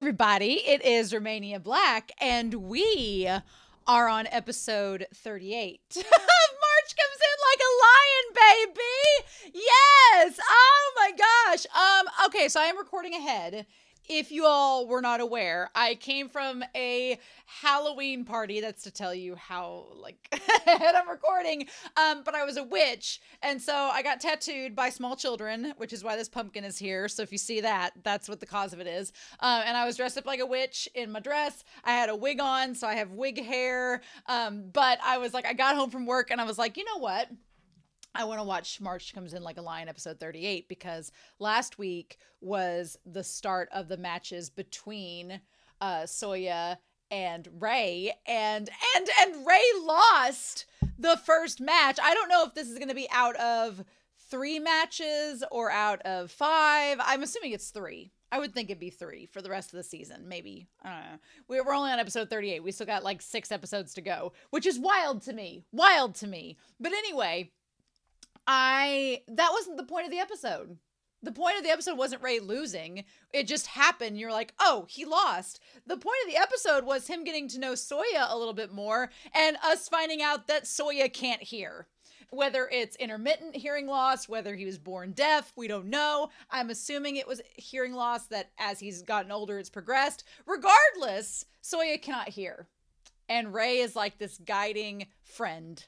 everybody. It is Romania Black, and we are on episode 38. March comes in like a lion, baby. Yes. Oh my gosh. Okay, so I am recording ahead. If you all were not aware, I came from a Halloween party. That's to tell you how ahead I'm recording. But I was a witch, and so I got tattooed by small children, which is why this pumpkin is here. So if you see that, that's what the cause of it is. And I was dressed up like a witch in my dress. I had a wig on, so I have wig hair. But I got home from work, and I was like, you know what? I want to watch March Comes In Like a Lion episode 38 because last week was the start of the matches between Souya and Ray, and Ray lost the first match. I don't know if this is going to be out of 3 matches or out of 5. I'm assuming it's 3. I would think it'd be 3 for the rest of the season, maybe. I don't know. We're only on episode 38. We still got like 6 episodes to go, which is wild to me. Wild to me. But anyway, that wasn't the point of the episode. The point of the episode wasn't Ray losing. It just happened. You're like, oh, he lost. The point of the episode was him getting to know Souya a little bit more and us finding out that Souya can't hear. Whether it's intermittent hearing loss, whether he was born deaf, we don't know. I'm assuming it was hearing loss that as he's gotten older, it's progressed. Regardless, Souya cannot hear. And Ray is like this guiding friend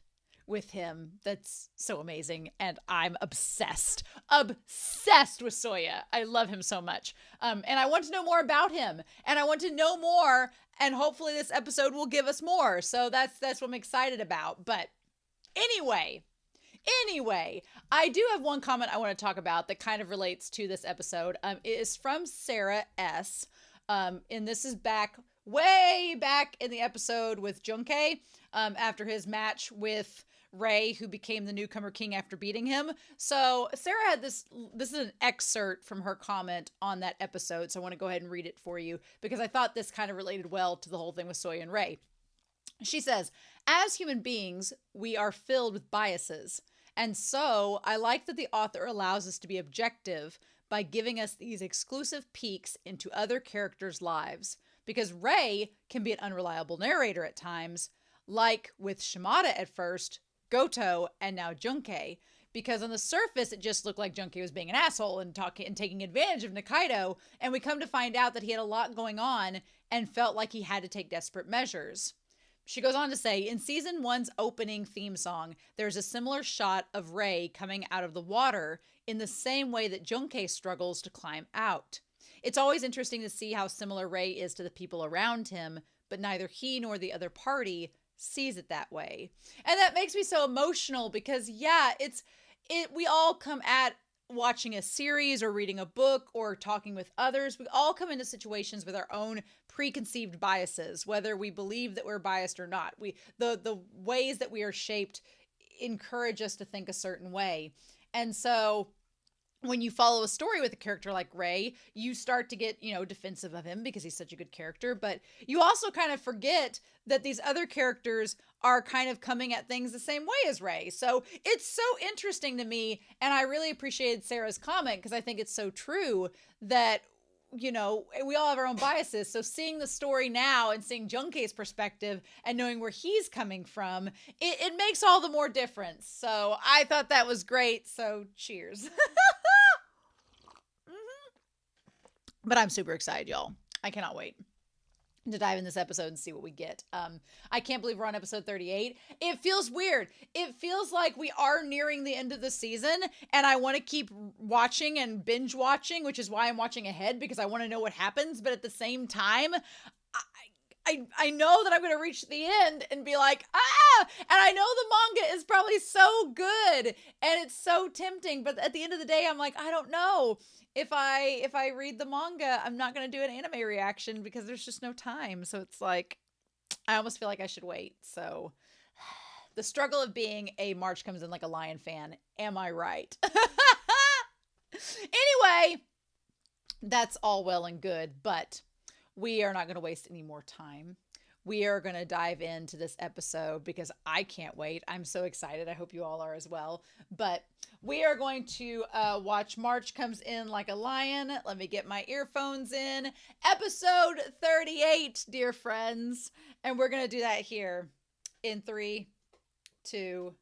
with him that's so amazing, and I'm obsessed with Souya. I love him so much, and I want to know more about him, and I want to know more, and hopefully this episode will give us more. So that's what I'm excited about. But anyway, I do have one comment I want to talk about that kind of relates to this episode. It is from Sarah S. And this is way back in the episode with Junkei, after his match with Ray, who became the newcomer king after beating him. So Sarah had this is an excerpt from her comment on that episode. So I want to go ahead and read it for you because I thought this kind of related well to the whole thing with Souya and Ray. She says, as human beings, we are filled with biases. And so I like that the author allows us to be objective by giving us these exclusive peeks into other characters' lives. Because Ray can be an unreliable narrator at times, like with Shimada at first, Goto, and now Junkei, because on the surface it just looked like Junkei was being an asshole and taking advantage of Nikaido, and we come to find out that he had a lot going on and felt like he had to take desperate measures. She goes on to say, in season 1's opening theme song, there's a similar shot of Ray coming out of the water in the same way that Junkei struggles to climb out. It's always interesting to see how similar Ray is to the people around him, but neither he nor the other party sees it that way. And that makes me so emotional because we all come at watching a series or reading a book or talking with others. We all come into situations with our own preconceived biases, whether we believe that we're biased or not. The ways that we are shaped encourage us to think a certain way. And so when you follow a story with a character like Ray, you start to get, defensive of him because he's such a good character. But you also kind of forget that these other characters are kind of coming at things the same way as Ray. So it's so interesting to me. And I really appreciated Sarah's comment because I think it's so true that, we all have our own biases. So seeing the story now and seeing Junkei's perspective and knowing where he's coming from, it makes all the more difference. So I thought that was great. So cheers. But I'm super excited, y'all. I cannot wait to dive in this episode and see what we get. I can't believe we're on episode 38. It feels weird. It feels like we are nearing the end of the season, and I want to keep watching and binge watching, which is why I'm watching ahead, because I want to know what happens. But at the same time, I know that I'm going to reach the end and be like, and I know the manga is probably so good and it's so tempting. But at the end of the day, I'm like, I don't know. If I read the manga, I'm not going to do an anime reaction because there's just no time. So it's like, I almost feel like I should wait. So the struggle of being a March Comes In Like a Lion fan. Am I right? Anyway, that's all well and good, but we are not going to waste any more time. we are going to dive into this episode because I can't wait. I'm so excited. I hope you all are as well. But we are going to watch March Comes In Like a Lion. Let me get my earphones in. Episode 38, dear friends. And we're going to do that here in 3, 2,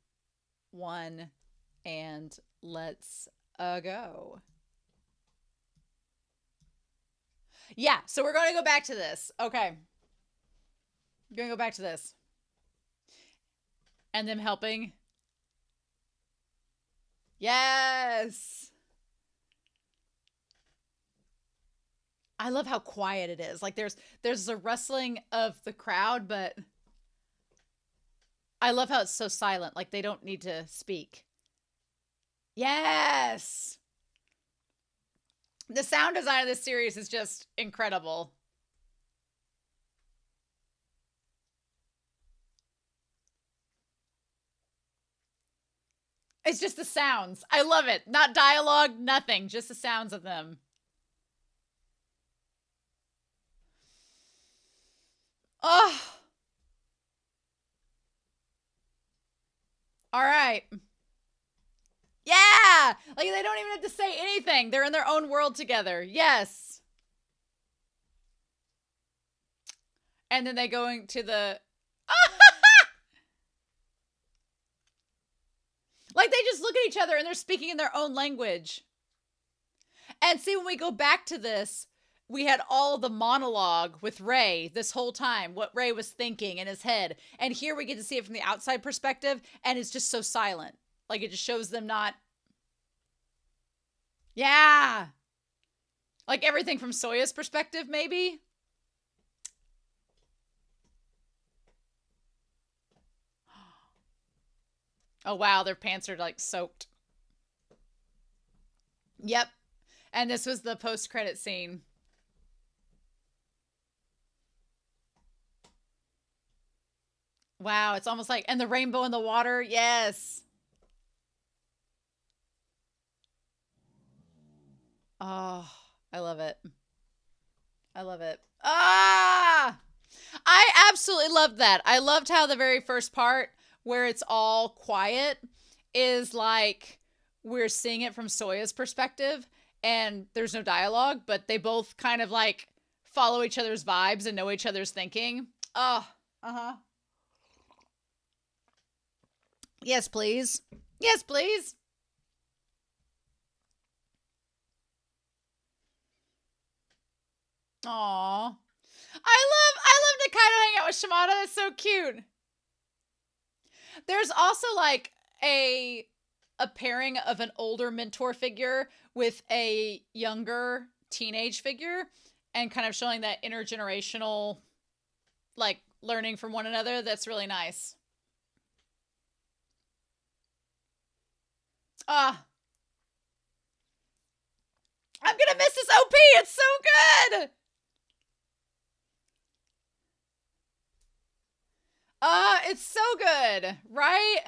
1, and let's go. Yeah, so we're going to go back to this. Okay. We're going to go back to this. And them helping. Yes. I love how quiet it is. Like there's a rustling of the crowd, but I love how it's so silent. Like they don't need to speak. Yes. The sound design of this series is just incredible. It's just the sounds. I love it. Not dialogue, nothing. Just the sounds of them. Oh. All right. Yeah. Like they don't even have to say anything. They're in their own world together. Yes. And then they going to the... Like they just look at each other and they're speaking in their own language. And see, when we go back to this, we had all the monologue with Ray this whole time, what Ray was thinking in his head. And here we get to see it from the outside perspective, and it's just so silent. Like it just shows them not... Yeah. Like everything from Souya's perspective, maybe? Oh, wow. Their pants are like soaked. Yep. And this was the post-credit scene. Wow. It's almost like, and the rainbow in the water. Yes. Oh, I love it. I love it. Ah! I absolutely loved that. I loved how the very first part where it's all quiet is like we're seeing it from Souya's perspective and there's no dialogue, but they both kind of like follow each other's vibes and know each other's thinking. Oh, uh-huh. Yes, please. Yes, please. Aw. I love Nikaido hanging out with Shimada. That's so cute. There's also like a pairing of an older mentor figure with a younger teenage figure and kind of showing that intergenerational like learning from one another. That's really nice. Ah, I'm gonna miss this OP. It's so good. It's so good, right?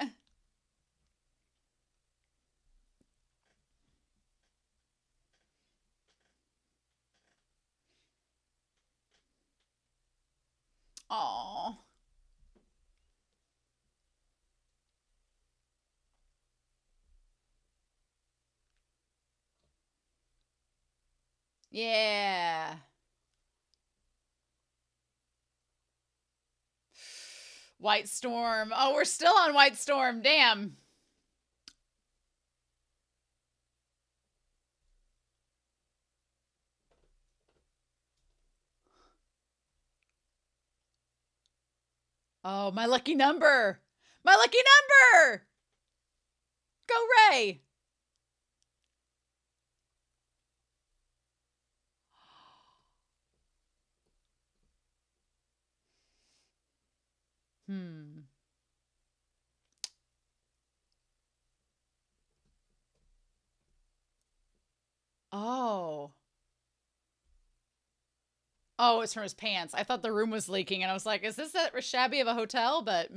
Aw. Yeah. White Storm. Oh, we're still on White Storm. Damn. Oh, my lucky number. My lucky number. Go Ray. Hmm. Oh. Oh, it's from his pants. I thought the room was leaking, and I was like, is this that shabby of a hotel? But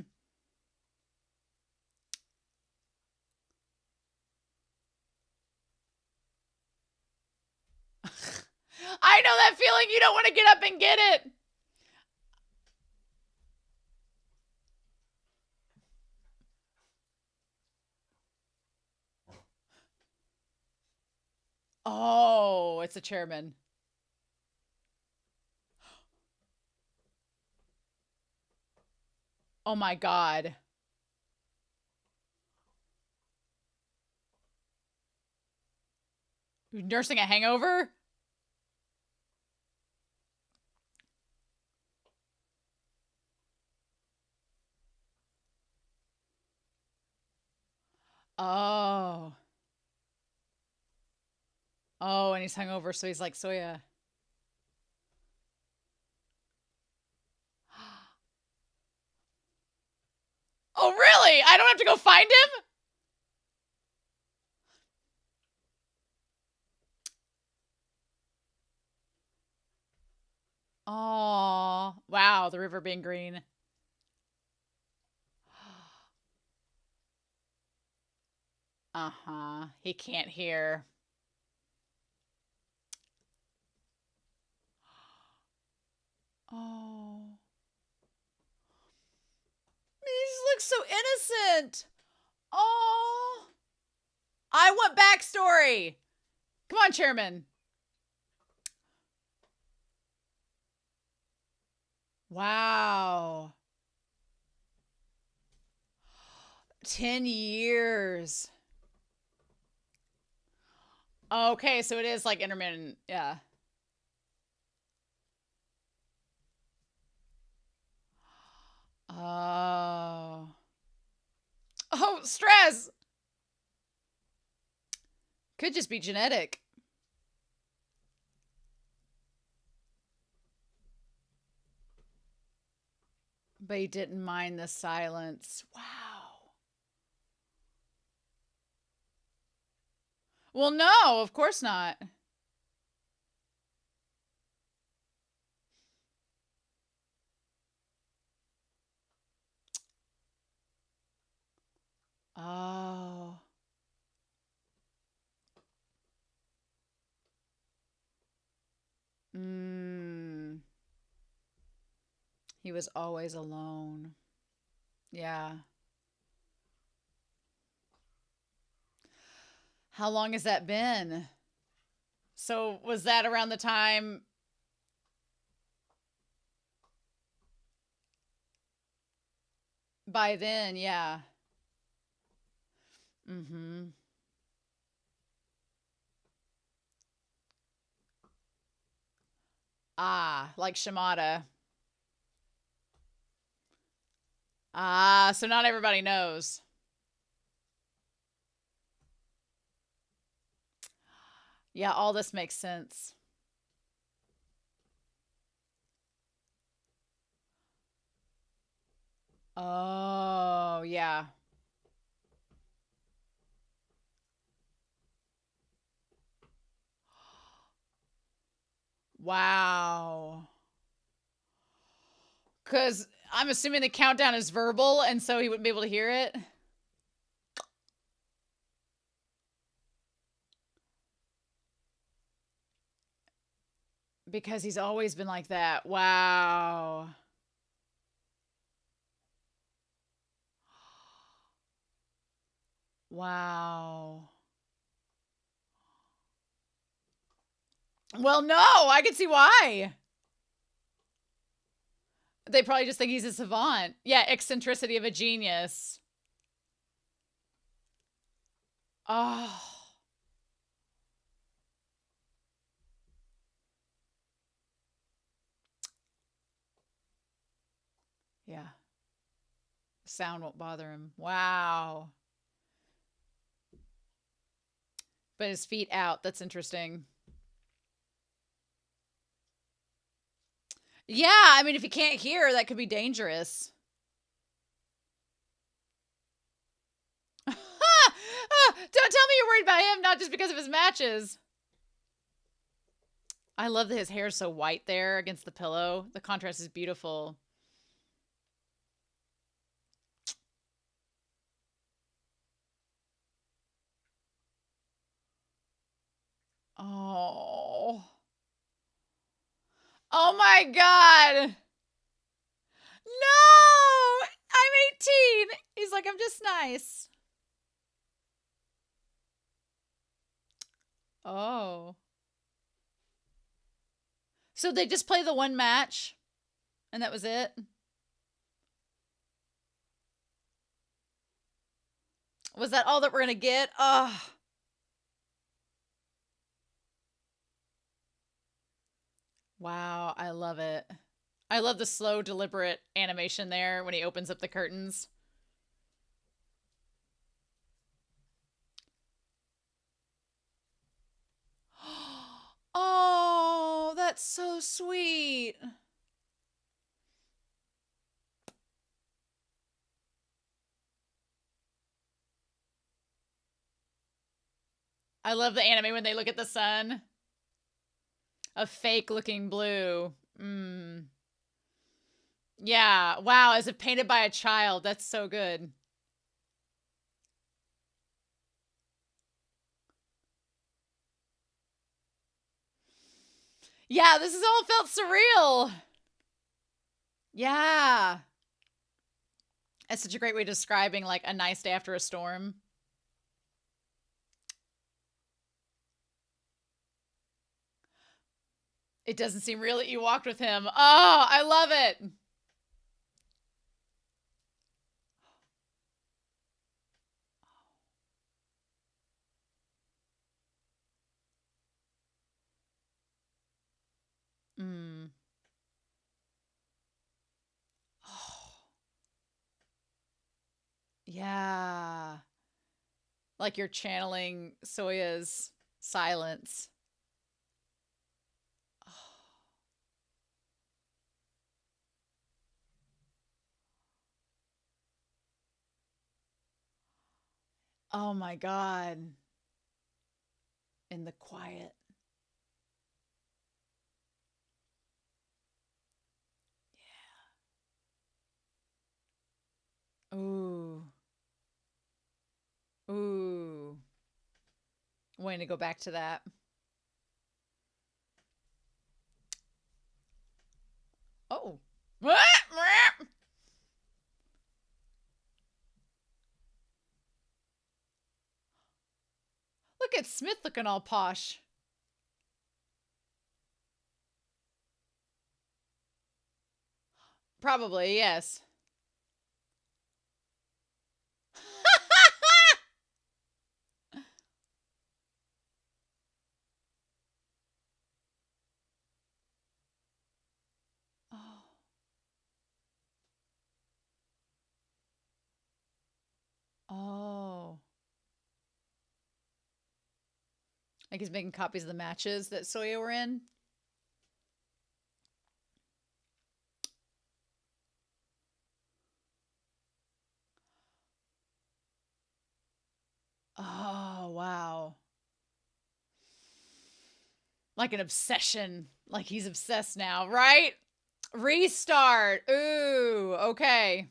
I know that feeling. You don't want to get up and get it. Oh, it's a chairman. Oh my God. Nursing a hangover? Oh. Oh, and he's hungover, so he's like Souya. Oh, really? I don't have to go find him? Oh, wow, the river being green. Uh-huh. He can't hear. Oh. He looks so innocent. Oh. I want backstory. Come on, Chairman. Wow. 10 years. Okay, so it is like intermittent. Yeah. Oh. Oh, stress. Could just be genetic. But he didn't mind the silence. Wow. Well, no, of course not. Oh. Mm. He was always alone. Yeah. How long has that been? So was that around the time? By then, yeah. Mm-hmm. Ah, like Shimada. Ah, so not everybody knows. Yeah, all this makes sense. Oh, yeah. Wow. Because I'm assuming the countdown is verbal, and so he wouldn't be able to hear it. Because he's always been like that. Wow. Wow. Well, no, I can see why. They probably just think he's a savant. Yeah, eccentricity of a genius. Oh. Yeah. Sound won't bother him. Wow. But his feet out. That's interesting. Yeah, I mean, if he can't hear, that could be dangerous. Don't tell me you're worried about him, not just because of his matches. I love that his hair is so white there against the pillow. The contrast is beautiful. Oh. Oh my God. No! I'm 18. He's like, I'm just nice. Oh. So they just play the one match and that was it? Was that all that we're going to get? Oh. Wow, I love it. I love the slow, deliberate animation there when he opens up the curtains. Oh, that's so sweet. I love the anime when they look at the sun. A fake looking blue. Mm. Yeah. Wow. As if painted by a child. That's so good. Yeah. This has all felt surreal. Yeah. That's such a great way of describing like a nice day after a storm. It doesn't seem real that you walked with him. Oh, I love it. Mm. Oh, yeah. Like you're channeling Souya's silence. Oh my God. In the quiet. Ooh. Ooh. Waiting to go back to that. Oh. Look at Smith looking all posh. Probably, yes. Oh. Oh. Like he's making copies of the matches that Souya were in. Oh, wow. Like an obsession. Like he's obsessed now, right? Restart. Ooh, okay.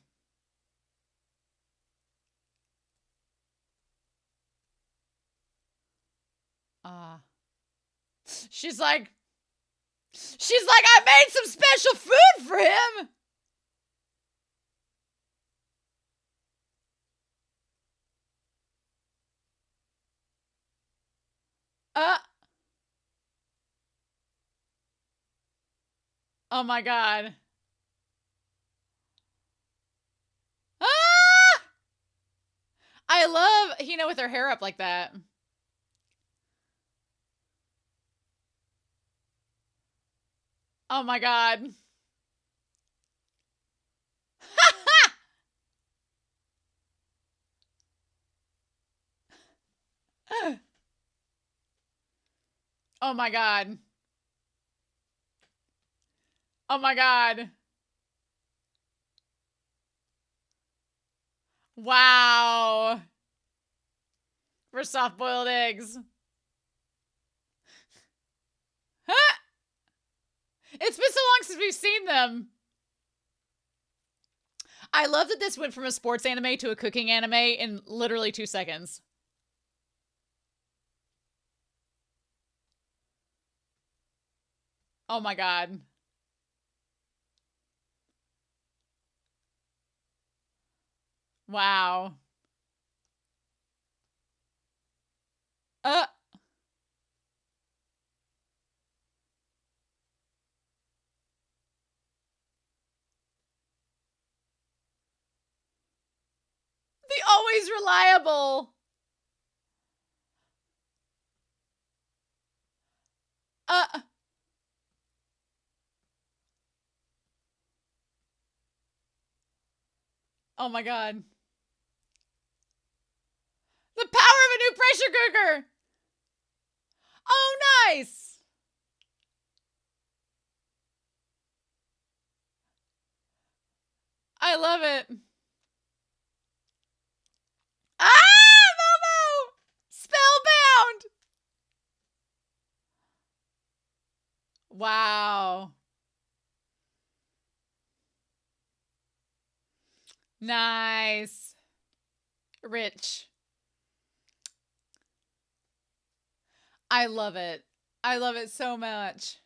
Uh she's like I made some special food for him. Uh oh my God. Ah! I love Hina with her hair up like that. Oh my God. Oh my God. Oh my God. Wow. For soft boiled eggs. It's been so long since we've seen them. I love that this went from a sports anime to a cooking anime in literally 2 seconds. Oh my God. Wow. Uh he's reliable. Oh my god. The power of a new pressure cooker. Oh, nice. I love it. Ah, Momo! Spellbound. Wow. Nice. Rich. I love it. I love it so much.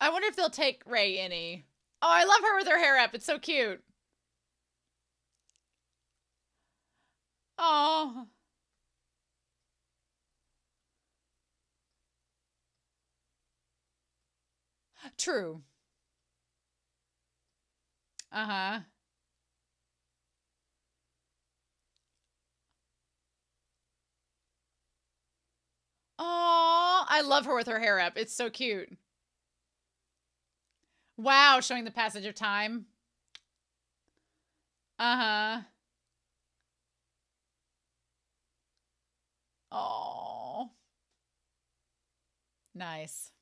I wonder if they'll take Ray any. Oh, I love her with her hair up. It's so cute. Oh. True. Uh-huh. Oh, I love her with her hair up. It's so cute. Wow, showing the passage of time. Uh-huh. Oh. Nice.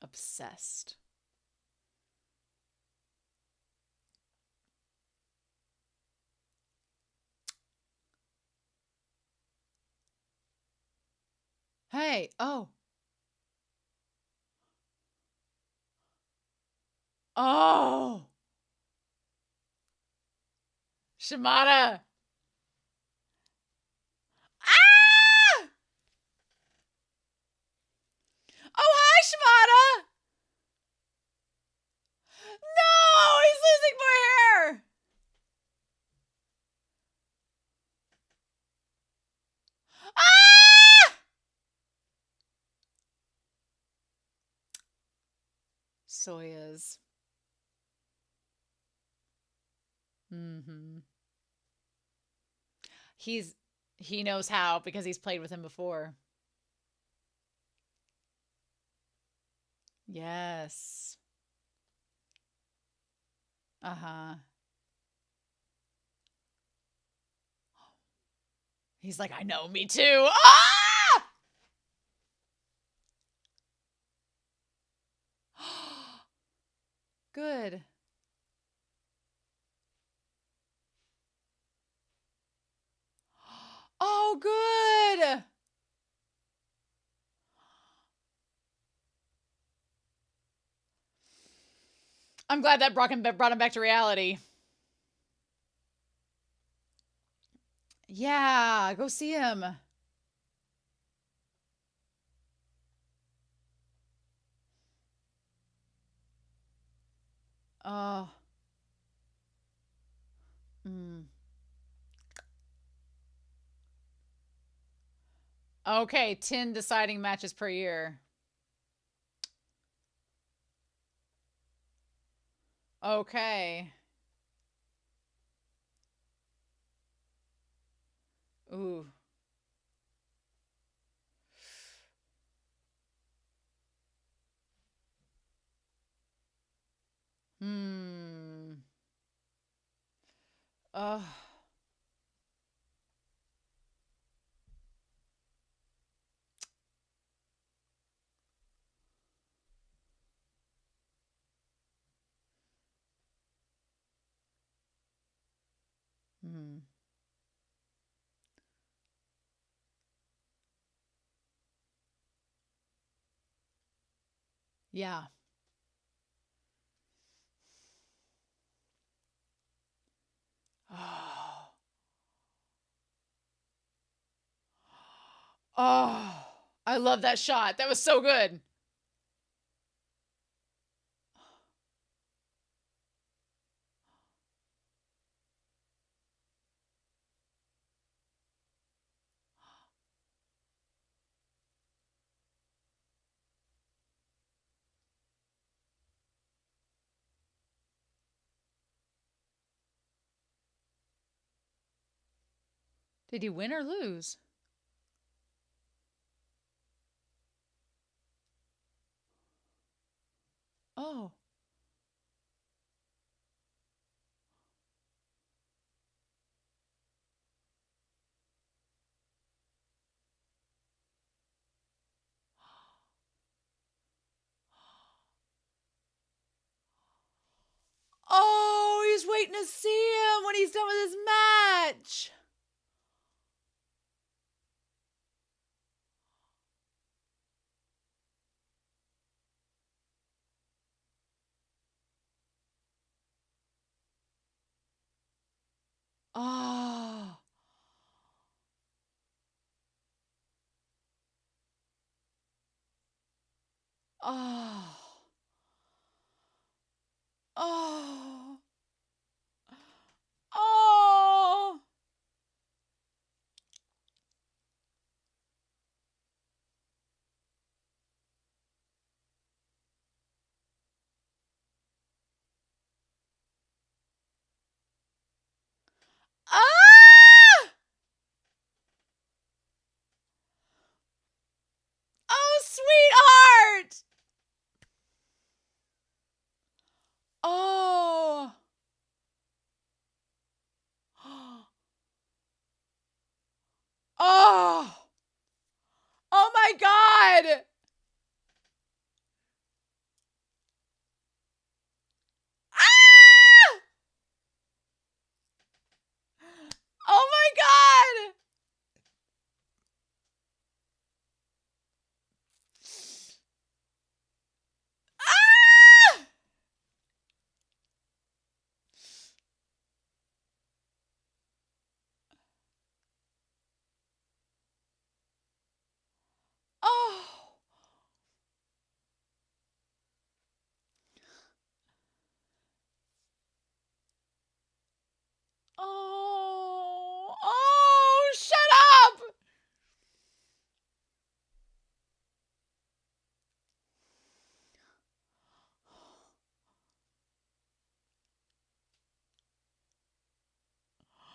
Obsessed. Hey, oh. Oh. Shimada. Ah! Oh, hi, Shimada. No, he's losing more hair. Ah! Soya's. Mm-hmm. He knows how because he's played with him before. Yes. Uh-huh. He's like, I know, me too. Ah! Good. Oh, good. I'm glad that brought him back to reality. Yeah, go see him. Oh. Mm. Okay, 10 deciding matches per year. Okay. Ooh. Hmm. Oh. Hmm. Yeah. Oh. Oh. I love that shot. That was so good. Did he win or lose? Oh. Oh, he's waiting to see him when he's done with his match. Oh. Oh. Oh. Oh. Ah! Oh, sweetheart! Oh. Oh. Oh my God. Ah! Oh my God. Ah! Oh. Oh. Oh, shut up.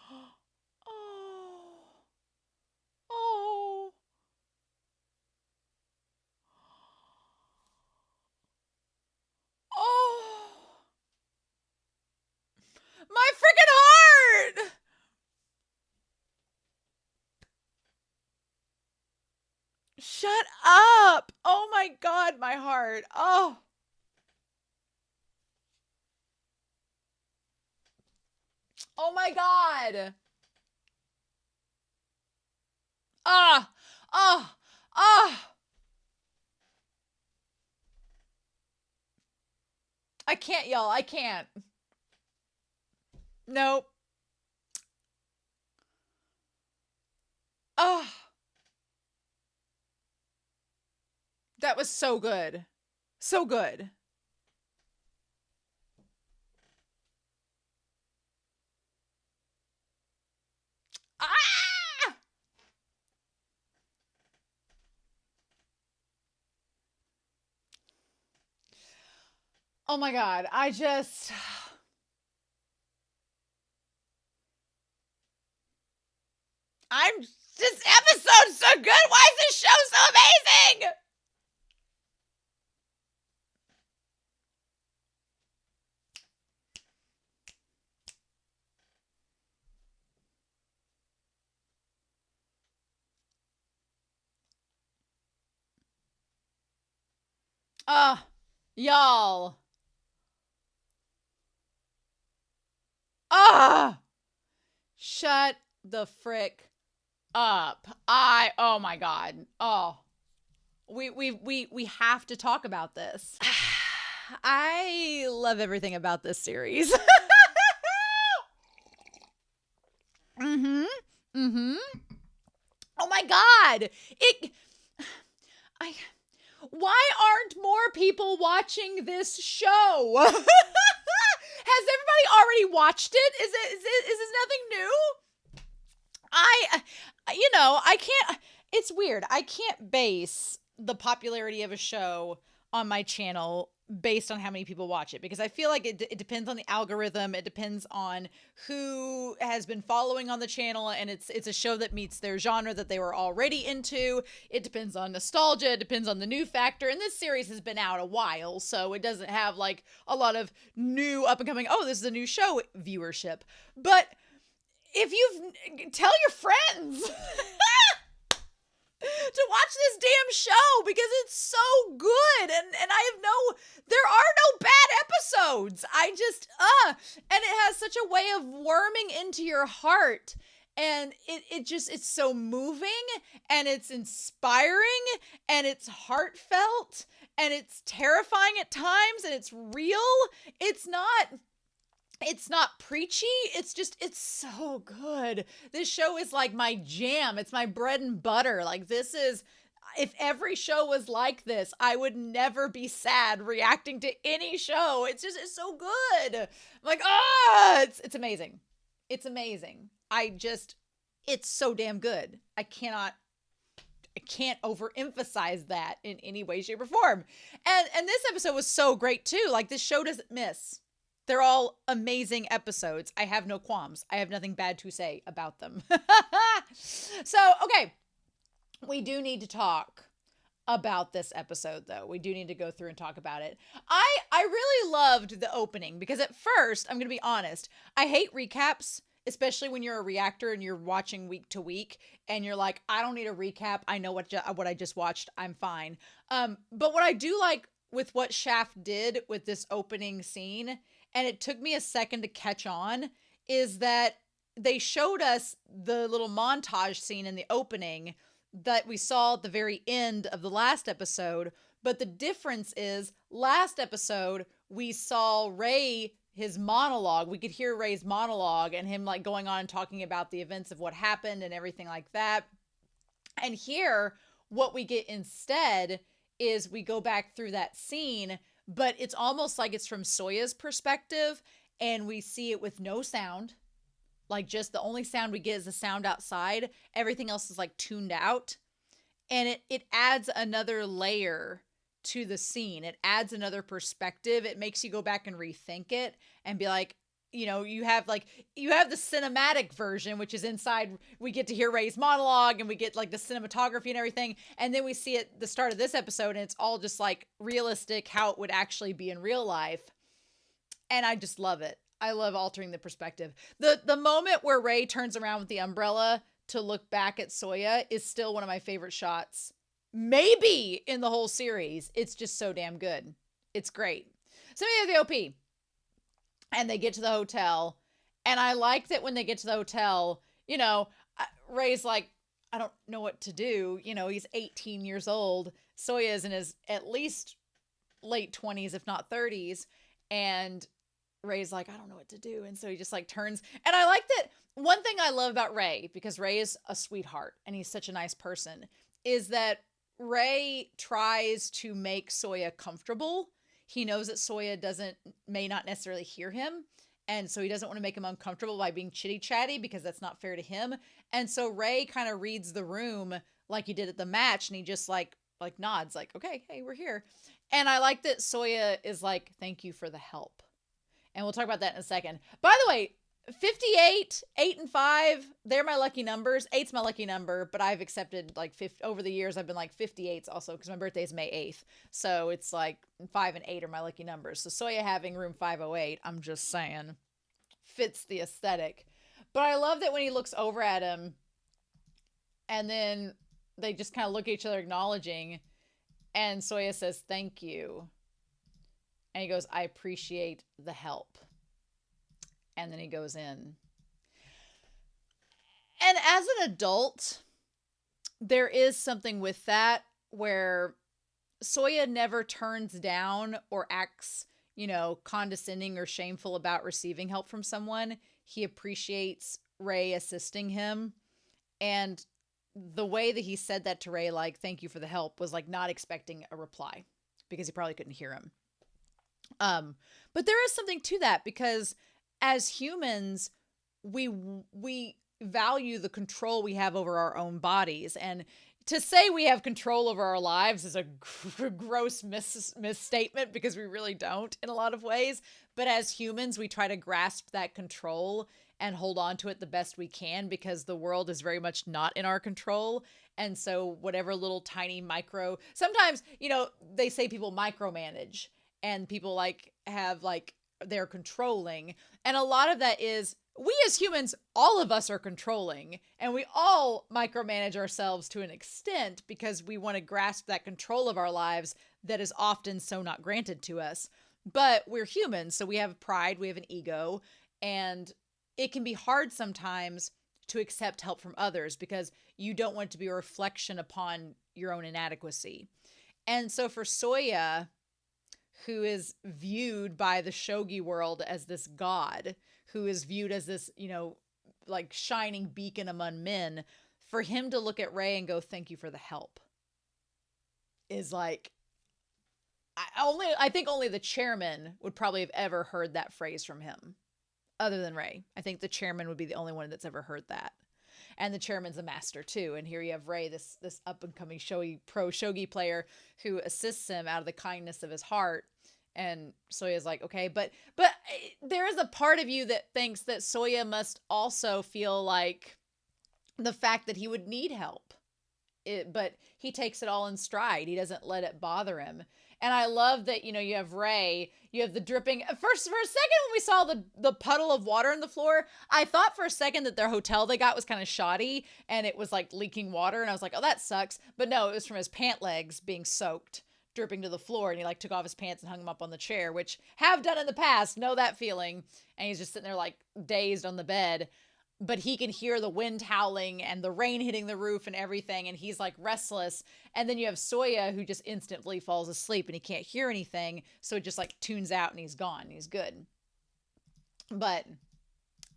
Oh. Oh. Oh. My freaking heart. Shut up. Oh my God, my heart. Oh. Oh my God. Ah. Ah. Ah. I can't yell. I can't. Nope. Ah. That was so good. So good. Ah! Oh my God. This episode's so good. Why is this show so amazing? Y'all. Shut the frick up. Oh my God. Oh. We have to talk about this. I love everything about this series. Mm-hmm. Mm-hmm. Oh my God. Why aren't more people watching this show? Has everybody already watched it? Is this nothing new? I can't, it's weird. I can't base the popularity of a show on my channel based on how many people watch it, because I feel like it depends on the algorithm. It depends on who has been following on the channel, and it's a show that meets their genre that they were already into. It depends on nostalgia. It depends on the new factor. And this series has been out a while, so it doesn't have like a lot of new up and coming, oh, this is a new show viewership. But if tell your friends to watch this damn show, because it's so good, and there are no bad episodes. And it has such a way of worming into your heart, and it's so moving, and it's inspiring, and it's heartfelt, and it's terrifying at times, and it's real. It's not preachy. It's so good. This show is like my jam. It's my bread and butter. Like, if every show was like this, I would never be sad reacting to any show. It's so good. I'm like, it's amazing. It's amazing. It's so damn good. I can't overemphasize that in any way, shape, or form. And this episode was so great too. Like, this show doesn't miss. They're all amazing episodes. I have no qualms. I have nothing bad to say about them. So, okay. We do need to talk about this episode, though. We do need to go through and talk about it. I really loved the opening, because at first, I'm going to be honest, I hate recaps, especially when you're a reactor and you're watching week to week and you're like, I don't need a recap. I know what I just watched. I'm fine. But what I do like with what Shaft did with this opening scene, and it took me a second to catch on, is that they showed us the little montage scene in the opening that we saw at the very end of the last episode. But the difference is, last episode, we saw Ray, his monologue. We could hear Ray's monologue and him like going on and talking about the events of what happened and everything like that. And here, what we get instead is we go back through that scene, but it's almost like it's from Souya's perspective, and we see it with no sound. Like, just the only sound we get is the sound outside. Everything else is like tuned out. And it adds another layer to the scene. It adds another perspective. It makes you go back and rethink it and be like, you have the cinematic version, which is inside. We get to hear Ray's monologue, and we get like the cinematography and everything. And then we see it the start of this episode, and it's all just like realistic, how it would actually be in real life. And I just love it. I love altering the perspective. The moment where Ray turns around with the umbrella to look back at Souya is still one of my favorite shots, maybe in the whole series. It's just so damn good. It's great. So we have the OP. And they get to the hotel. And I like that when they get to the hotel, Ray's like, I don't know what to do. He's 18 years old. Souya is in his at least late 20s, if not 30s. And Ray's like, I don't know what to do. And so he just like turns. And I like that. One thing I love about Ray, because Ray is a sweetheart and he's such a nice person, is that Ray tries to make Souya comfortable. He knows that Souya may not necessarily hear him. And so he doesn't want to make him uncomfortable by being chitty chatty, because that's not fair to him. And so Ray kind of reads the room like he did at the match. And he just like nods like, okay, hey, we're here. And I like that Souya is like, thank you for the help. And we'll talk about that in a second. By the way, 58, 8 and 5, they're my lucky numbers. 8's my lucky number, but I've accepted like 50 over the years. I've been like 58's also, because my birthday is May 8th. So it's like 5 and 8 are my lucky numbers. So Souya having room 508, I'm just saying, fits the aesthetic. But I love that when he looks over at him, and then they just kind of look at each other acknowledging, and Souya says, thank you. And he goes, I appreciate the help. And then he goes in. And as an adult, there is something with that where Souya never turns down or acts, condescending or shameful about receiving help from someone. He appreciates Ray assisting him. And the way that he said that to Ray, like, thank you for the help, was like not expecting a reply, because he probably couldn't hear him. But there is something to that, because as humans, we value the control we have over our own bodies. And, to say we have control over our lives is a gross misstatement because we really don't in a lot of ways. But as humans, we try to grasp that control and hold on to it the best we can because the world is very much not in our control. And so whatever little tiny micro, sometimes, they say people micromanage and people like have like they're controlling. And a lot of that is we as humans, all of us are controlling, and we all micromanage ourselves to an extent because we want to grasp that control of our lives that is often so not granted to us. But we're humans, so we have pride, we have an ego, and it can be hard sometimes to accept help from others because you don't want it to be a reflection upon your own inadequacy. And so for Souya, who is viewed by the shogi world as this god, who is viewed as this, like shining beacon among men, for him to look at Ray and go, "Thank you for the help," is like, I think only the chairman would probably have ever heard that phrase from him, other than Ray. I think the chairman would be the only one that's ever heard that. And the chairman's a master too. And here you have Ray, this up and coming pro shogi player who assists him out of the kindness of his heart. And Souya's like, okay, but there is a part of you that thinks that Souya must also feel like the fact that he would need help. But he takes it all in stride. He doesn't let it bother him. And I love that, you have Ray, you have the dripping. First, for a second, when we saw the puddle of water on the floor, I thought for a second that their hotel they got was kind of shoddy and it was like leaking water. And I was like, oh, that sucks. But no, it was from his pant legs being soaked, dripping to the floor. And he like took off his pants and hung them up on the chair, which have done in the past, know that feeling. And he's just sitting there like dazed on the bed. But he can hear the wind howling and the rain hitting the roof and everything. And he's like restless. And then you have Souya who just instantly falls asleep and he can't hear anything. So it just like tunes out and he's gone. He's good. But,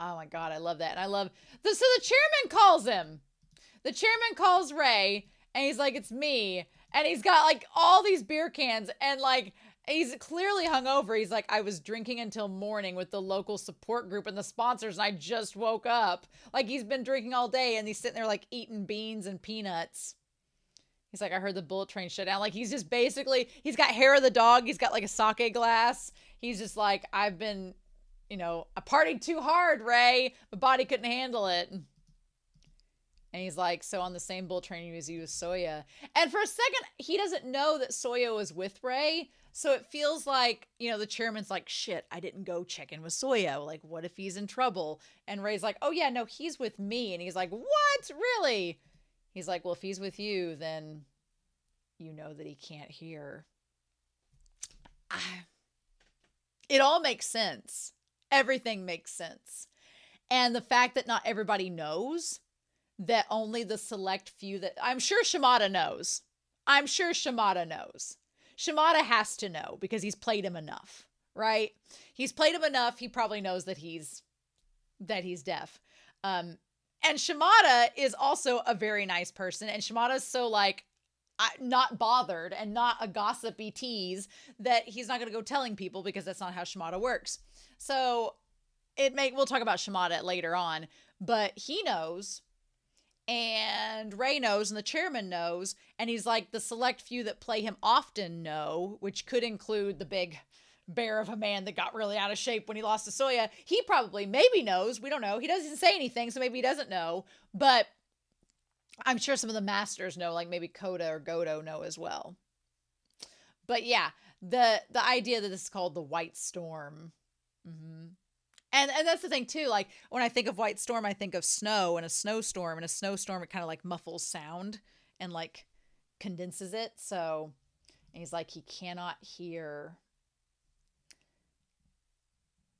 oh my God, I love that. And I love, so the chairman calls him. The chairman calls Ray and he's like, "It's me." And he's got like all these beer cans and like, he's clearly hungover. He's like, "I was drinking until morning with the local support group and the sponsors, and I just woke up." Like he's been drinking all day and he's sitting there like eating beans and peanuts. He's like, "I heard the bullet train shut down." Like he's just basically, he's got hair of the dog. He's got like a sake glass. He's just like, "I've been, I partied too hard, Ray. My body couldn't handle it." And he's like, "So on the same bullet train as you was Souya." And for a second, he doesn't know that Souya was with Ray. So it feels like, the chairman's like, "Shit, I didn't go check in with Souya. Like, what if he's in trouble?" And Ray's like, "Oh yeah, no, he's with me." And he's like, "What? Really?" He's like, "Well, if he's with you, then you know that he can't hear." It all makes sense. Everything makes sense. And the fact that not everybody knows, that only the select few that, I'm sure Shimada knows. Shimada has to know because he's played him enough, right? He's played him enough. He probably knows that he's deaf. And Shimada is also a very nice person. And Shimada's so like, not bothered and not a gossipy tease that he's not going to go telling people because that's not how Shimada works. So we'll talk about Shimada later on, but he knows. And Ray knows and the chairman knows. And he's like, the select few that play him often know, which could include the big bear of a man that got really out of shape when he lost to Souya. He probably maybe knows. We don't know. He doesn't say anything, so maybe he doesn't know. But I'm sure some of the masters know, like maybe Koda or Godo know as well. But yeah, the idea that this is called the White Storm. Mm-hmm. And that's the thing too, like when I think of White Storm, I think of snow and a snowstorm. And a snowstorm, it kind of like muffles sound and like condenses it. So, and he's like, he cannot hear.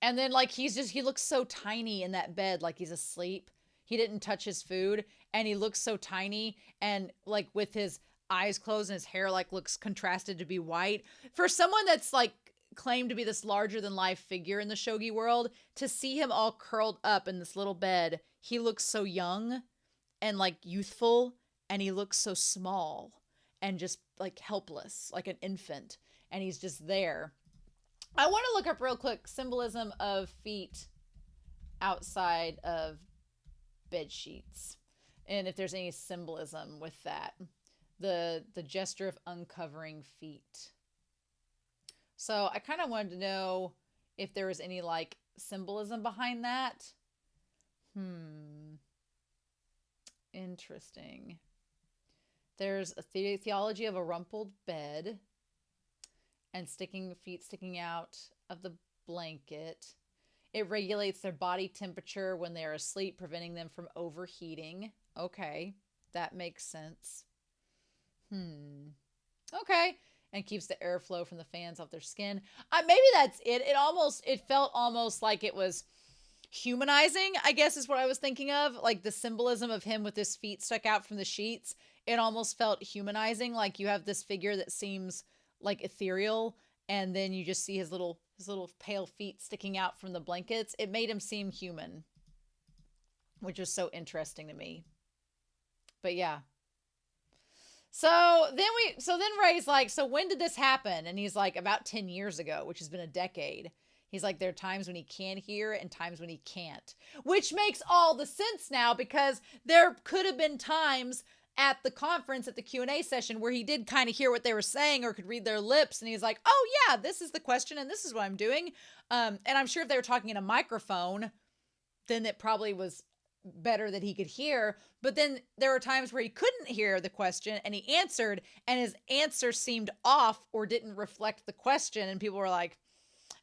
And then like he looks so tiny in that bed, like he's asleep. He didn't touch his food and he looks so tiny and like with his eyes closed and his hair like looks contrasted to be white. For someone that's like claimed to be this larger than life figure in the shogi world, to see him all curled up in this little bed, he looks so young and like youthful, and he looks so small and just like helpless, like an infant, and he's just there. I want to look up real quick symbolism of feet outside of bed sheets, and if there's any symbolism with that. The gesture of uncovering feet. So I kind of wanted to know if there was any like symbolism behind that. Interesting. There's a theology of a rumpled bed and feet sticking out of the blanket. It regulates their body temperature when they're asleep, preventing them from overheating. Okay, that makes sense. Okay. And keeps the airflow from the fans off their skin. Maybe that's it. It felt almost like it was humanizing, I guess is what I was thinking of. Like the symbolism of him with his feet stuck out from the sheets. It almost felt humanizing. Like you have this figure that seems like ethereal, and then you just see his little pale feet sticking out from the blankets. It made him seem human, which was so interesting to me. But yeah. So then Ray's like, so when did this happen? And he's like, about 10 years ago, which has been a decade. He's like, there are times when he can hear and times when he can't, which makes all the sense now, because there could have been times at the conference, at the Q&A session, where he did kind of hear what they were saying or could read their lips. And he's like, oh yeah, this is the question and this is what I'm doing. And I'm sure if they were talking in a microphone, then it probably was better that he could hear. But then there were times where he couldn't hear the question and he answered, and his answer seemed off or didn't reflect the question. And people were like,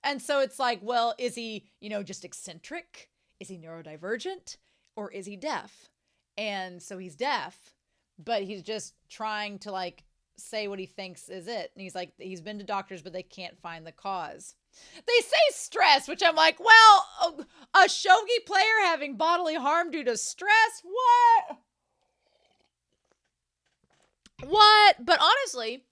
and so it's like, well, is he, just eccentric? Is he neurodivergent? Or is he deaf? And so he's deaf, but he's just trying to like say what he thinks is it. And he's like, he's been to doctors, but they can't find the cause. They say stress, which I'm like, well, a shogi player having bodily harm due to stress? What? But honestly,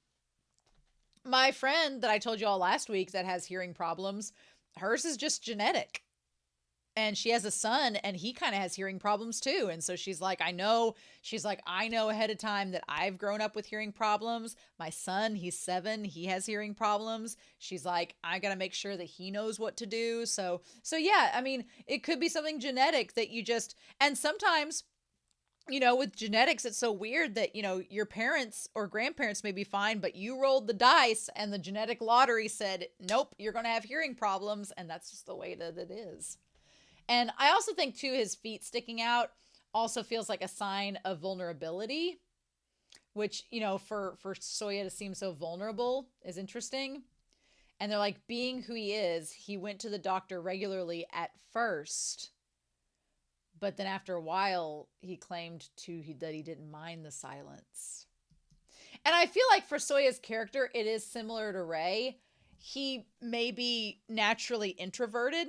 my friend that I told you all last week that has hearing problems, hers is just genetic. And she has a son and he kind of has hearing problems too. And so she's like, I know ahead of time that I've grown up with hearing problems. My son, he's 7, he has hearing problems. She's like, I got to make sure that he knows what to do. So yeah, I mean, it could be something genetic that you just, and sometimes, with genetics, it's so weird that, your parents or grandparents may be fine, but you rolled the dice and the genetic lottery said, nope, you're going to have hearing problems. And that's just the way that it is. And I also think, too, his feet sticking out also feels like a sign of vulnerability, which, for Souya to seem so vulnerable is interesting. And they're like, being who he is, he went to the doctor regularly at first. But then after a while, he claimed, that he didn't mind the silence. And I feel like for Soya's character, it is similar to Ray. He may be naturally introverted,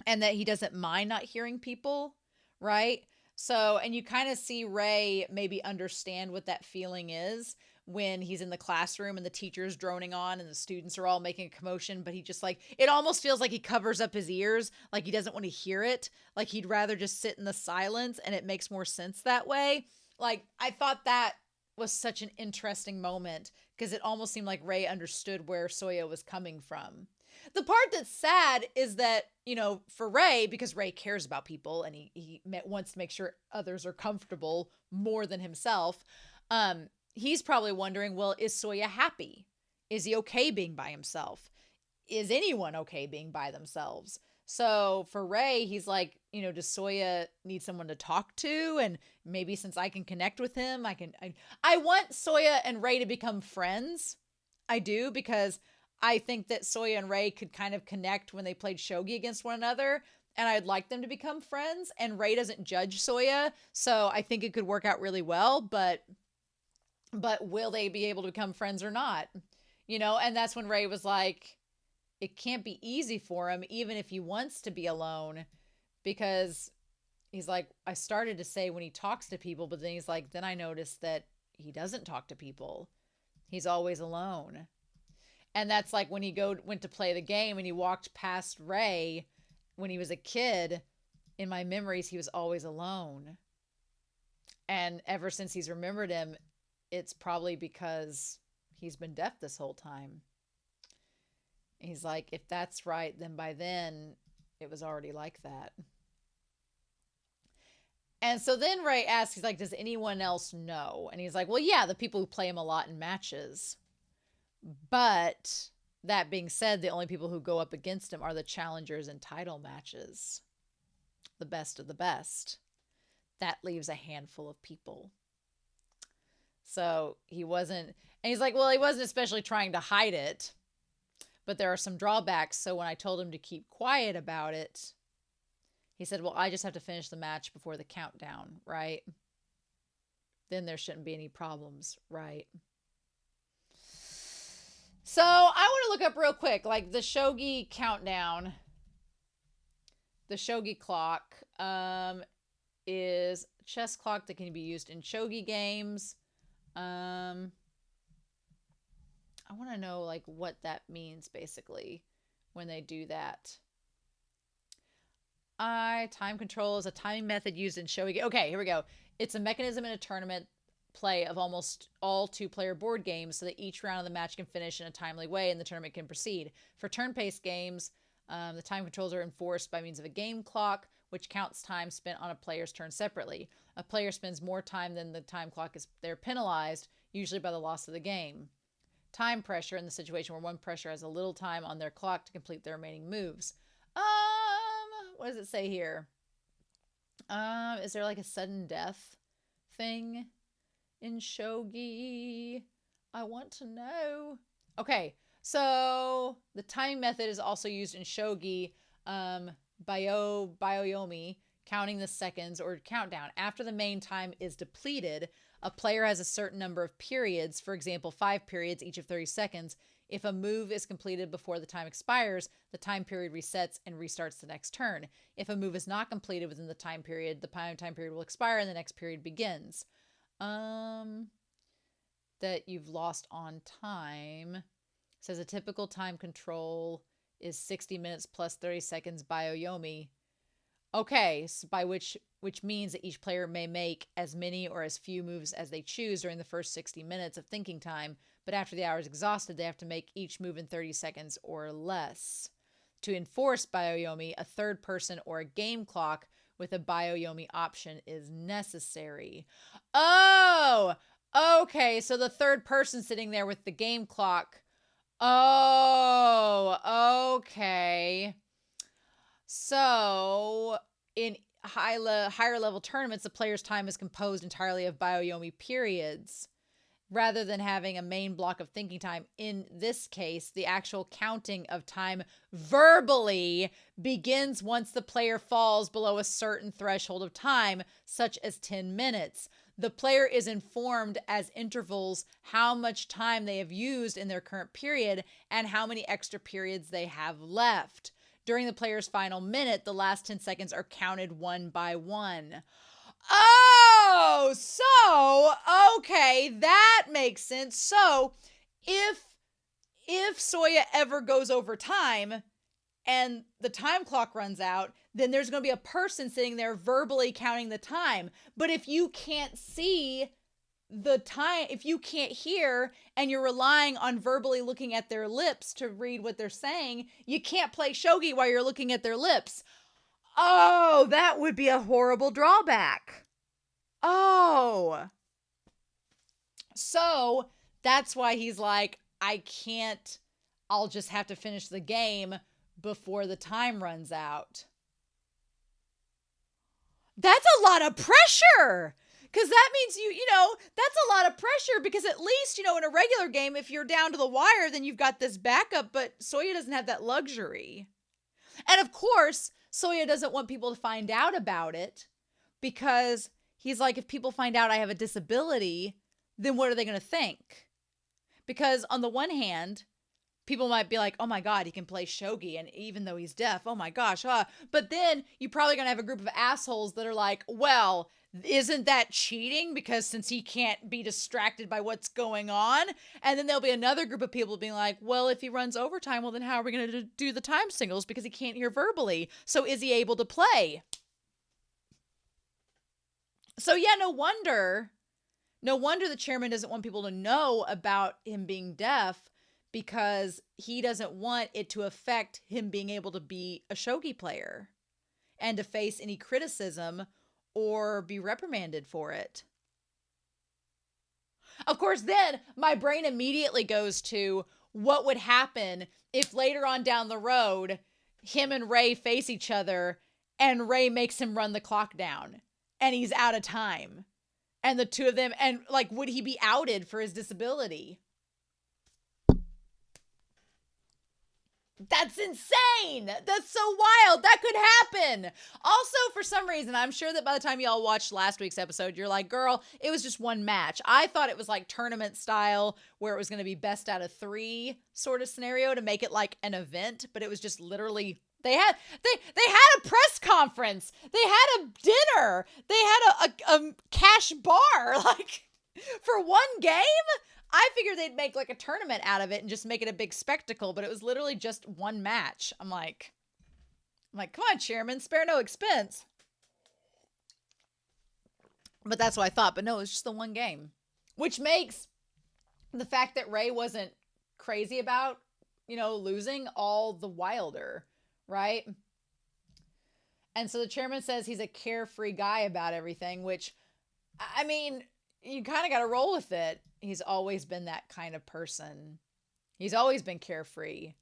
and that he doesn't mind not hearing people, right? So, and you kind of see Ray maybe understand what that feeling is when he's in the classroom and the teacher's droning on and the students are all making a commotion, but he just like, it almost feels like he covers up his ears, like he doesn't want to hear it, like he'd rather just sit in the silence, and it makes more sense that way. Like, I thought that was such an interesting moment because it almost seemed like Ray understood where Souya was coming from. The part that's sad is that, for Ray, because Ray cares about people and he wants to make sure others are comfortable more than himself, he's probably wondering, well, is Souya happy? Is he okay being by himself? Is anyone okay being by themselves? So for Ray, he's like, does Souya need someone to talk to? And maybe since I can connect with him, I want Souya and Ray to become friends. I do, because I think that Souya and Ray could kind of connect when they played shogi against one another, and I'd like them to become friends, and Ray doesn't judge Souya, so I think it could work out really well, but will they be able to become friends or not? And that's when Ray was like, it can't be easy for him, even if he wants to be alone, because he's like, I started to say when he talks to people, but then he's like, then I noticed that he doesn't talk to people. He's always alone. And that's like when he went to play the game and he walked past Ray when he was a kid. In my memories, he was always alone. And ever since he's remembered him, it's probably because he's been deaf this whole time. He's like, if that's right, then by then it was already like that. And so then Ray asks, he's like, does anyone else know? And he's like, well, yeah, the people who play him a lot in matches. But that being said, the only people who go up against him are the challengers in title matches. The best of the best. That leaves a handful of people. So he wasn't, and he's like, well, he wasn't especially trying to hide it, but there are some drawbacks. So when I told him to keep quiet about it, he said, well, I just have to finish the match before the countdown, right? Then there shouldn't be any problems, right? So I want to look up real quick, like the shogi countdown, the shogi clock is a chess clock that can be used in shogi games. I want to know like what that means basically when they do that. Time control is a timing method used in shogi. Okay, here we go. It's a mechanism in a tournament play of almost all two-player board games so that each round of the match can finish in a timely way and the tournament can proceed. For turn-based games, the time controls are enforced by means of a game clock, which counts time spent on a player's turn separately. A player spends more time than the time clock is, they're penalized, usually by the loss of the game. Time pressure in the situation where one pressure has a little time on their clock to complete their remaining moves. What does it say here? Is there like a sudden death thing in shogi? I want to know. Okay, so the timing method is also used in shogi, byoyomi, counting the seconds or countdown. After the main time is depleted, a player has a certain number of periods, for example, 5 periods, each of 30 seconds. If a move is completed before the time expires, the time period resets and restarts the next turn. If a move is not completed within the time period will expire and the next period begins. That you've lost on time. It says a typical time control is 60 minutes plus 30 seconds byoyomi. Okay, so by which means that each player may make as many or as few moves as they choose during the first 60 minutes of thinking time, but after the hour is exhausted, they have to make each move in 30 seconds or less. To enforce byoyomi, a third person or a game clock with a byoyomi option is necessary. Oh, okay, so the third person sitting there with the game clock. Oh, okay. So in higher level tournaments, the player's time is composed entirely of byoyomi periods rather than having a main block of thinking time. In this case, the actual counting of time verbally begins once the player falls below a certain threshold of time, such as 10 minutes. The player is informed as intervals how much time they have used in their current period and how many extra periods they have left. During the player's final minute, the last 10 seconds are counted one by one. Oh, so, okay, that makes sense. So, if Souya ever goes over time and the time clock runs out, then there's going to be a person sitting there verbally counting the time. But if you can't see the time, if you can't hear and you're relying on verbally looking at their lips to read what they're saying, you can't play shogi while you're looking at their lips. Oh, that would be a horrible drawback. Oh. So that's why he's like, I can't, I'll just have to finish the game before the time runs out. That's a lot of pressure. Because that means that's a lot of pressure because at least, in a regular game, if you're down to the wire, then you've got this backup, but Souya doesn't have that luxury. And of course, Souya doesn't want people to find out about it because he's like, if people find out I have a disability, then what are they going to think? Because on the one hand, people might be like, oh my God, he can play shogi. And even though he's deaf, oh my gosh. But then you're probably going to have a group of assholes that are like, well, isn't that cheating? Because since he can't be distracted by what's going on. And then there'll be another group of people being like, well, if he runs overtime, well, then how are we going to do the time signals? Because he can't hear verbally. So is he able to play? So yeah, no wonder the chairman doesn't want people to know about him being deaf because he doesn't want it to affect him being able to be a shogi player and to face any criticism or be reprimanded for it. Of course, then my brain immediately goes to what would happen if later on down the road, him and Ray face each other and Ray makes him run the clock down and he's out of time. And the two of them, and like, would he be outed for his disability? That's insane. That's so wild. That could happen. Also, for some reason, I'm sure that by the time y'all watched last week's episode, you're like, girl, it was just one match. I thought it was like tournament style where it was going to be best out of 3 sort of scenario to make it like an event, but it was just literally they had a press conference. They had a dinner. They had a cash bar like for one game. I figured they'd make like a tournament out of it and just make it a big spectacle, but it was literally just one match. I'm like, come on, chairman, spare no expense. But that's what I thought. But no, it was just the one game, which makes the fact that Ray wasn't crazy about, losing all the wilder, right? And so the chairman says he's a carefree guy about everything, which, I mean, you kind of got to roll with it. He's always been that kind of person. He's always been carefree.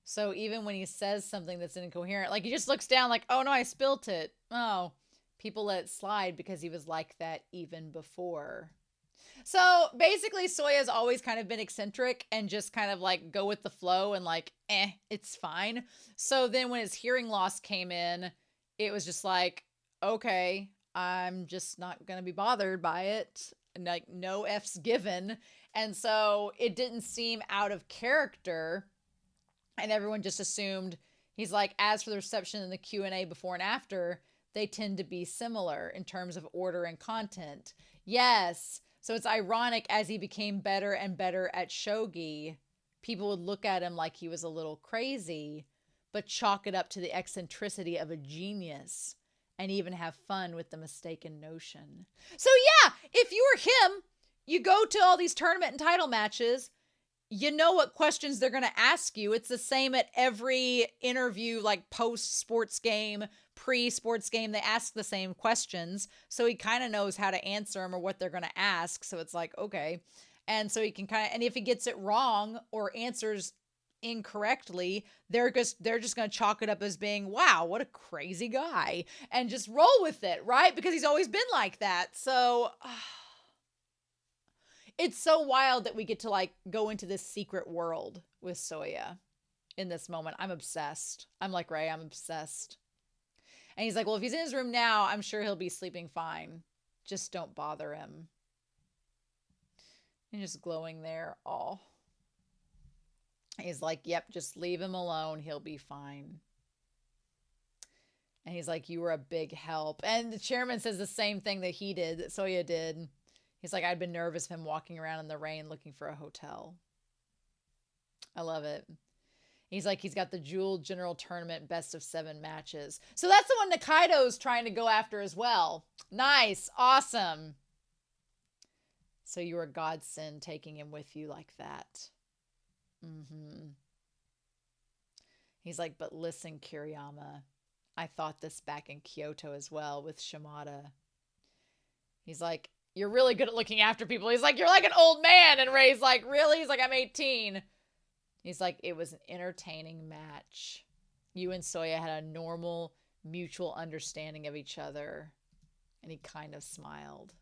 So even when he says something that's incoherent, like he just looks down like, oh no, I spilt it. Oh, people let it slide because he was like that even before. So basically Souya's always kind of been eccentric and just kind of like go with the flow and like, it's fine. So then when his hearing loss came in, it was just like, okay, I'm just not going to be bothered by it. Like no F's given. And so it didn't seem out of character. And everyone just assumed he's like, as for the reception and the Q&A before and after, they tend to be similar in terms of order and content. Yes. So it's ironic as he became better and better at shogi, people would look at him like he was a little crazy, but chalk it up to the eccentricity of a genius. And even have fun with the mistaken notion. So yeah, if you were him, you go to all these tournament and title matches, you know what questions they're going to ask you. It's the same at every interview, like post-sports game, pre-sports game, they ask the same questions. So he kind of knows how to answer them or what they're going to ask. So it's like, okay. And so he can kind of, and if he gets it wrong or answers incorrectly, they're just going to chalk it up as being, wow, what a crazy guy, and just roll with it, right? Because he's always been like that. So it's so wild that we get to like go into this secret world with Souya in this moment. I'm obsessed. I'm like Ray, I'm obsessed. And he's like, well, if he's in his room now, I'm sure he'll be sleeping fine. Just don't bother him. And just glowing there all. He's like, yep, just leave him alone. He'll be fine. And he's like, you were a big help. And the chairman says the same thing that he did, that Souya did. He's like, I'd been nervous of him walking around in the rain looking for a hotel. I love it. He's like, he's got the Jewel General Tournament best of 7 matches. So that's the one Nikaido's trying to go after as well. Nice. Awesome. So you were a godsend taking him with you like that. Mm-hmm. He's like, but listen, Kiriyama, I thought this back in Kyoto as well with Shimada. He's like, you're really good at looking after people. He's like, you're like an old man. And Ray's like, really? He's like, I'm 18. He's like, it was an entertaining match. You and Souya had a normal, mutual understanding of each other. And he kind of smiled.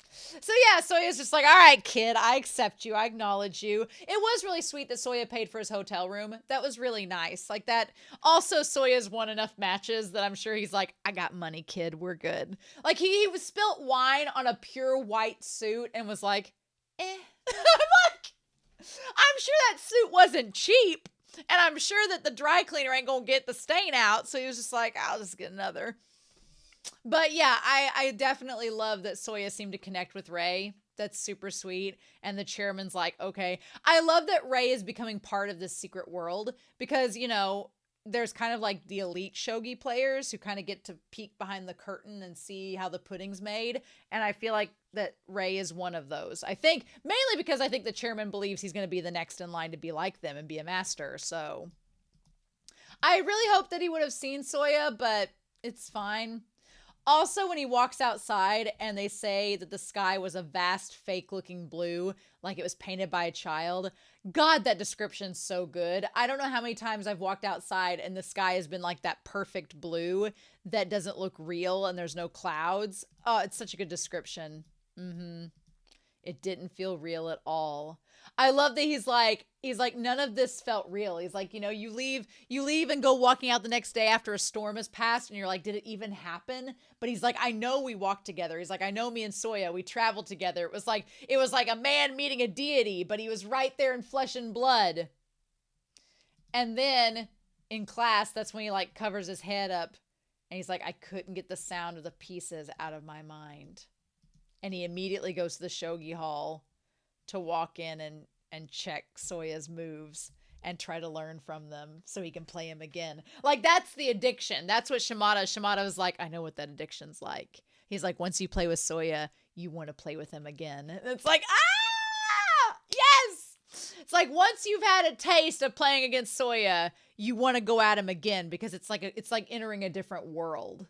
So yeah, Souya's just like, all right, kid, I accept you. I acknowledge you. It was really sweet that Souya paid for his hotel room. That was really nice. Like that. Also, Soya's won enough matches that I'm sure he's like, I got money, kid. We're good. Like he was spilt wine on a pure white suit and was like, I'm like, I'm sure that suit wasn't cheap. And I'm sure that the dry cleaner ain't going to get the stain out. So he was just like, I'll just get another. But yeah, I definitely love that Souya seemed to connect with Ray. That's super sweet. And the chairman's like, okay. I love that Ray is becoming part of this secret world because, there's kind of like the elite shogi players who kind of get to peek behind the curtain and see how the pudding's made. And I feel like that Ray is one of those. I think mainly because I think the chairman believes he's going to be the next in line to be like them and be a master. So I really hope that he would have seen Souya, but it's fine. Also, when he walks outside and they say that the sky was a vast fake looking blue, like it was painted by a child. God, that description's so good. I don't know how many times I've walked outside and the sky has been like that perfect blue that doesn't look real and there's no clouds. Oh, it's such a good description. It didn't feel real at all. I love that he's like, none of this felt real. He's like, you leave and go walking out the next day after a storm has passed and you're like, did it even happen? But he's like, I know we walked together. He's like, I know me and Souya, we traveled together. It was like a man meeting a deity, but he was right there in flesh and blood. And then in class, that's when he like covers his head up and he's like, I couldn't get the sound of the pieces out of my mind. And he immediately goes to the shogi hall to walk in and check Souya's moves and try to learn from them so he can play him again. Like, that's the addiction. That's what Shimada was like, I know what that addiction's like. He's like, once you play with Souya, you want to play with him again. And it's like, yes! It's like, once you've had a taste of playing against Souya, you want to go at him again because it's like entering a different world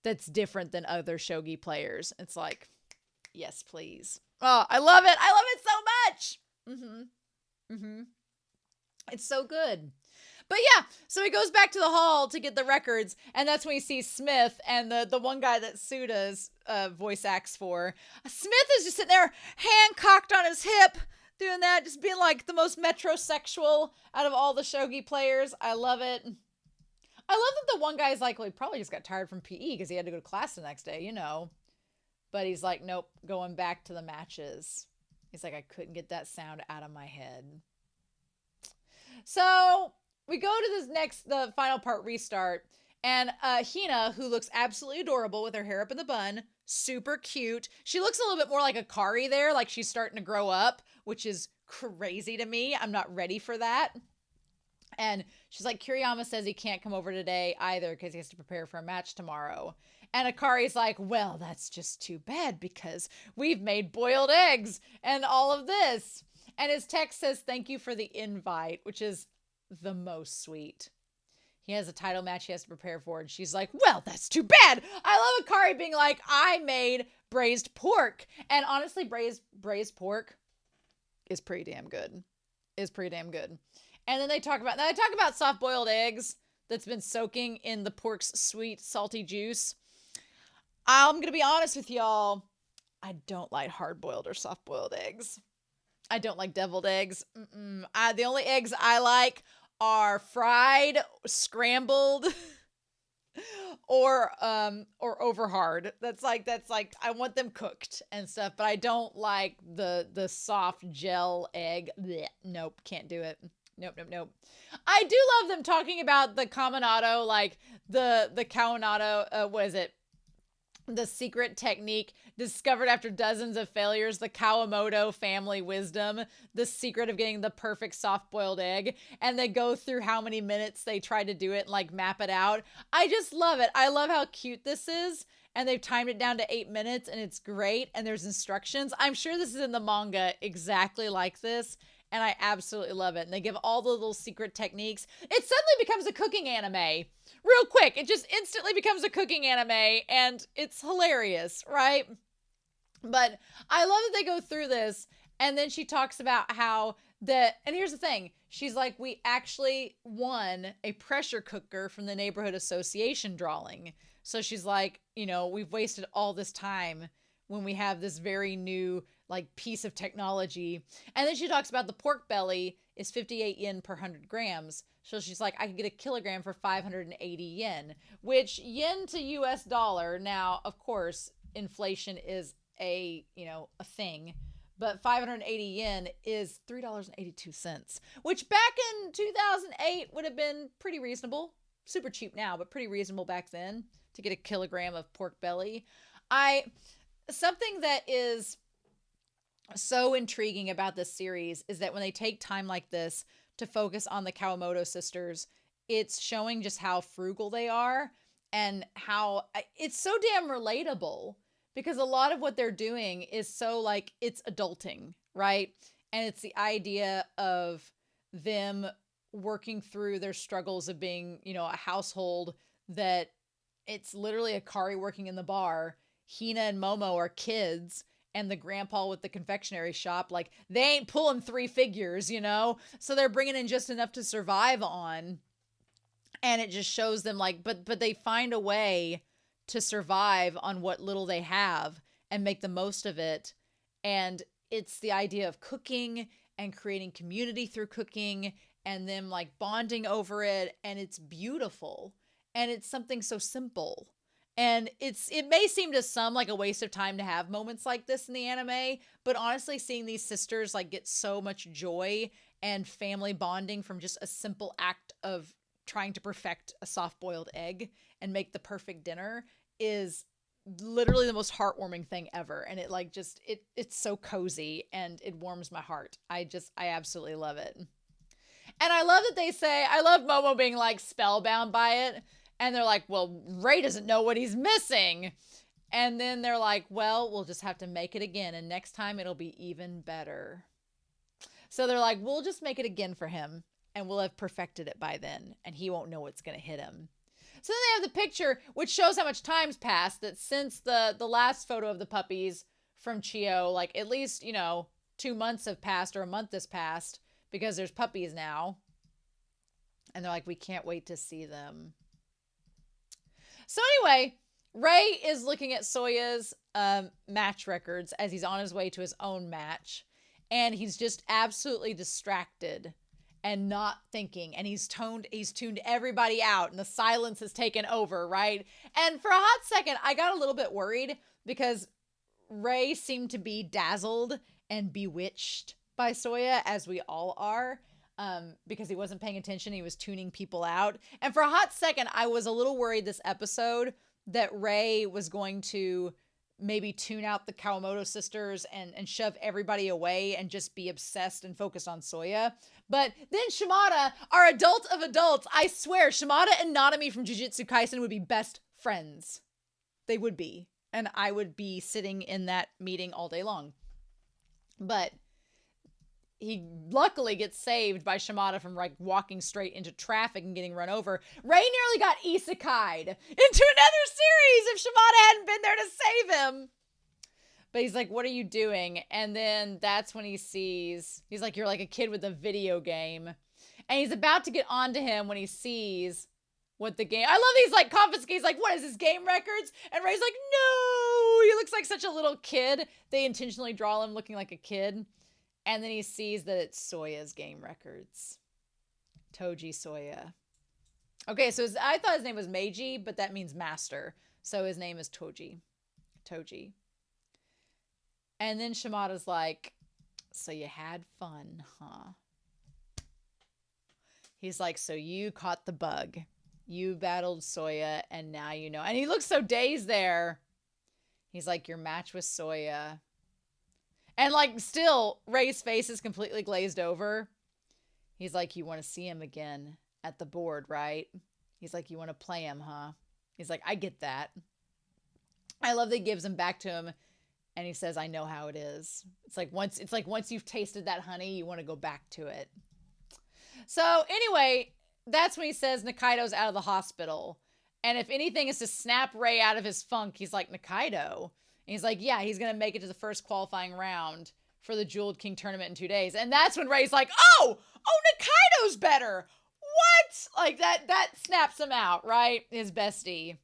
that's different than other shogi players. It's like, yes, please. Oh, I love it. I love it so much. It's so good. But yeah, so he goes back to the hall to get the records, and that's when he sees Smith and the one guy that Suda's voice acts for. Smith is just sitting there, hand cocked on his hip, doing that, just being like the most metrosexual out of all the shogi players. I love it. I love that the one guy's like, well, he probably just got tired from PE because he had to go to class the next day, But he's like, nope, going back to the matches. He's like, I couldn't get that sound out of my head. So we go to the final part restart. And Hina, who looks absolutely adorable with her hair up in the bun, super cute. She looks a little bit more like a Kari there, like she's starting to grow up, which is crazy to me. I'm not ready for that. And she's like, Kiriyama says he can't come over today either because he has to prepare for a match tomorrow. And Akari's like, well, that's just too bad because we've made boiled eggs and all of this. And his text says, thank you for the invite, which is the most sweet. He has a title match he has to prepare for. And she's like, well, that's too bad. I love Akari being like, I made braised pork. And honestly, braised pork is pretty damn good. And then they talk about soft boiled eggs that's been soaking in the pork's sweet, salty juice. I'm going to be honest with y'all. I don't like hard-boiled or soft-boiled eggs. I don't like deviled eggs. The only eggs I like are fried, scrambled, or over hard. That's like I want them cooked and stuff, but I don't like the soft gel egg. Blech. Nope, can't do it. Nope. I do love them talking about the Kaminado, like the Kaminado, what is it? The secret technique discovered after dozens of failures, the Kawamoto family wisdom, the secret of getting the perfect soft-boiled egg. And they go through how many minutes they try to do it and like map it out. I just love it. I love how cute this is. And they've timed it down to 8 minutes and it's great. And there's instructions. I'm sure this is in the manga exactly like this. And I absolutely love it. And they give all the little secret techniques. It suddenly becomes a cooking anime. Real quick. It just instantly becomes a cooking anime. And it's hilarious, right? But I love that they go through this. And then she talks about how and here's the thing. She's like, we actually won a pressure cooker from the neighborhood association drawing. So she's like, we've wasted all this time when we have this very new like piece of technology. And then she talks about the pork belly is 58 yen per 100 grams. So she's like, I could get a kilogram for 580 yen, which yen to US dollar. Now, of course, inflation is a thing, but 580 yen is $3.82, which back in 2008 would have been pretty reasonable. Super cheap now, but pretty reasonable back then to get a kilogram of pork belly. Something that is so intriguing about this series is that when they take time like this to focus on the Kawamoto sisters, it's showing just how frugal they are and how it's so damn relatable because a lot of what they're doing is so like it's adulting, right? And it's the idea of them working through their struggles of being, a household that it's literally Akari working in the bar. Hina and Momo are kids, and the grandpa with the confectionery shop, like, they ain't pulling 3 figures, you know? So they're bringing in just enough to survive on. And it just shows them, like, but they find a way to survive on what little they have and make the most of it. And it's the idea of cooking and creating community through cooking and them like bonding over it. And it's beautiful. And it's something so simple. And it may seem to some like a waste of time to have moments like this in the anime, but honestly, seeing these sisters like get so much joy and family bonding from just a simple act of trying to perfect a soft-boiled egg and make the perfect dinner is literally the most heartwarming thing ever. And it like just it's so cozy and it warms my heart. I absolutely love it. And I love that they say, I love Momo being like spellbound by it. And they're like, well, Ray doesn't know what he's missing. And then they're like, well, we'll just have to make it again. And next time it'll be even better. So they're like, we'll just make it again for him. And we'll have perfected it by then. And he won't know what's going to hit him. So then they have the picture, which shows how much time's passed. That since the last photo of the puppies from Chio, like at least, 2 months have passed or a month has passed. Because there's puppies now. And they're like, we can't wait to see them. So anyway, Ray is looking at Souya's match records as he's on his way to his own match. And he's just absolutely distracted and not thinking. And he's tuned everybody out and the silence has taken over, right? And for a hot second, I got a little bit worried because Ray seemed to be dazzled and bewitched by Souya, as we all are. Because he wasn't paying attention. He was tuning people out. And for a hot second, I was a little worried this episode that Ray was going to maybe tune out the Kawamoto sisters and shove everybody away and just be obsessed and focused on Souya. But then Shimada, our adult of adults, I swear, Shimada and Nanami from Jujutsu Kaisen would be best friends. They would be. And I would be sitting in that meeting all day long. But he luckily gets saved by Shimada from like walking straight into traffic and getting run over. Ray nearly got isekai'd into another series if Shimada hadn't been there to save him. But he's like, what are you doing? And then that's when he's like, you're like a kid with a video game. And he's about to get onto him when he sees what the game, I love these like confiscates, like, what is this, game records? And Ray's like, no, he looks like such a little kid. They intentionally draw him looking like a kid. And then he sees that it's Souya's game records. Toji Souya. Okay, so I thought his name was Meiji, but that means master. So his name is Toji. Toji. And then Shimada's like, so you had fun, huh? He's like, so you caught the bug. You battled Souya, and now you know. And he looks so dazed there. He's like, your match with Souya. And like still, Ray's face is completely glazed over. He's like, you want to see him again at the board, right? He's like, you want to play him, huh? He's like, I get that. I love that he gives him back to him. And he says, I know how it is. It's like once you've tasted that honey, you want to go back to it. So anyway, that's when he says Nikaido's out of the hospital. And if anything is to snap Ray out of his funk, he's like, Nikaido? And he's like, yeah, he's going to make it to the first qualifying round for the Jeweled King tournament in 2 days. And that's when Ray's like, oh, Nikaido's better. What? Like that snaps him out, right? His bestie.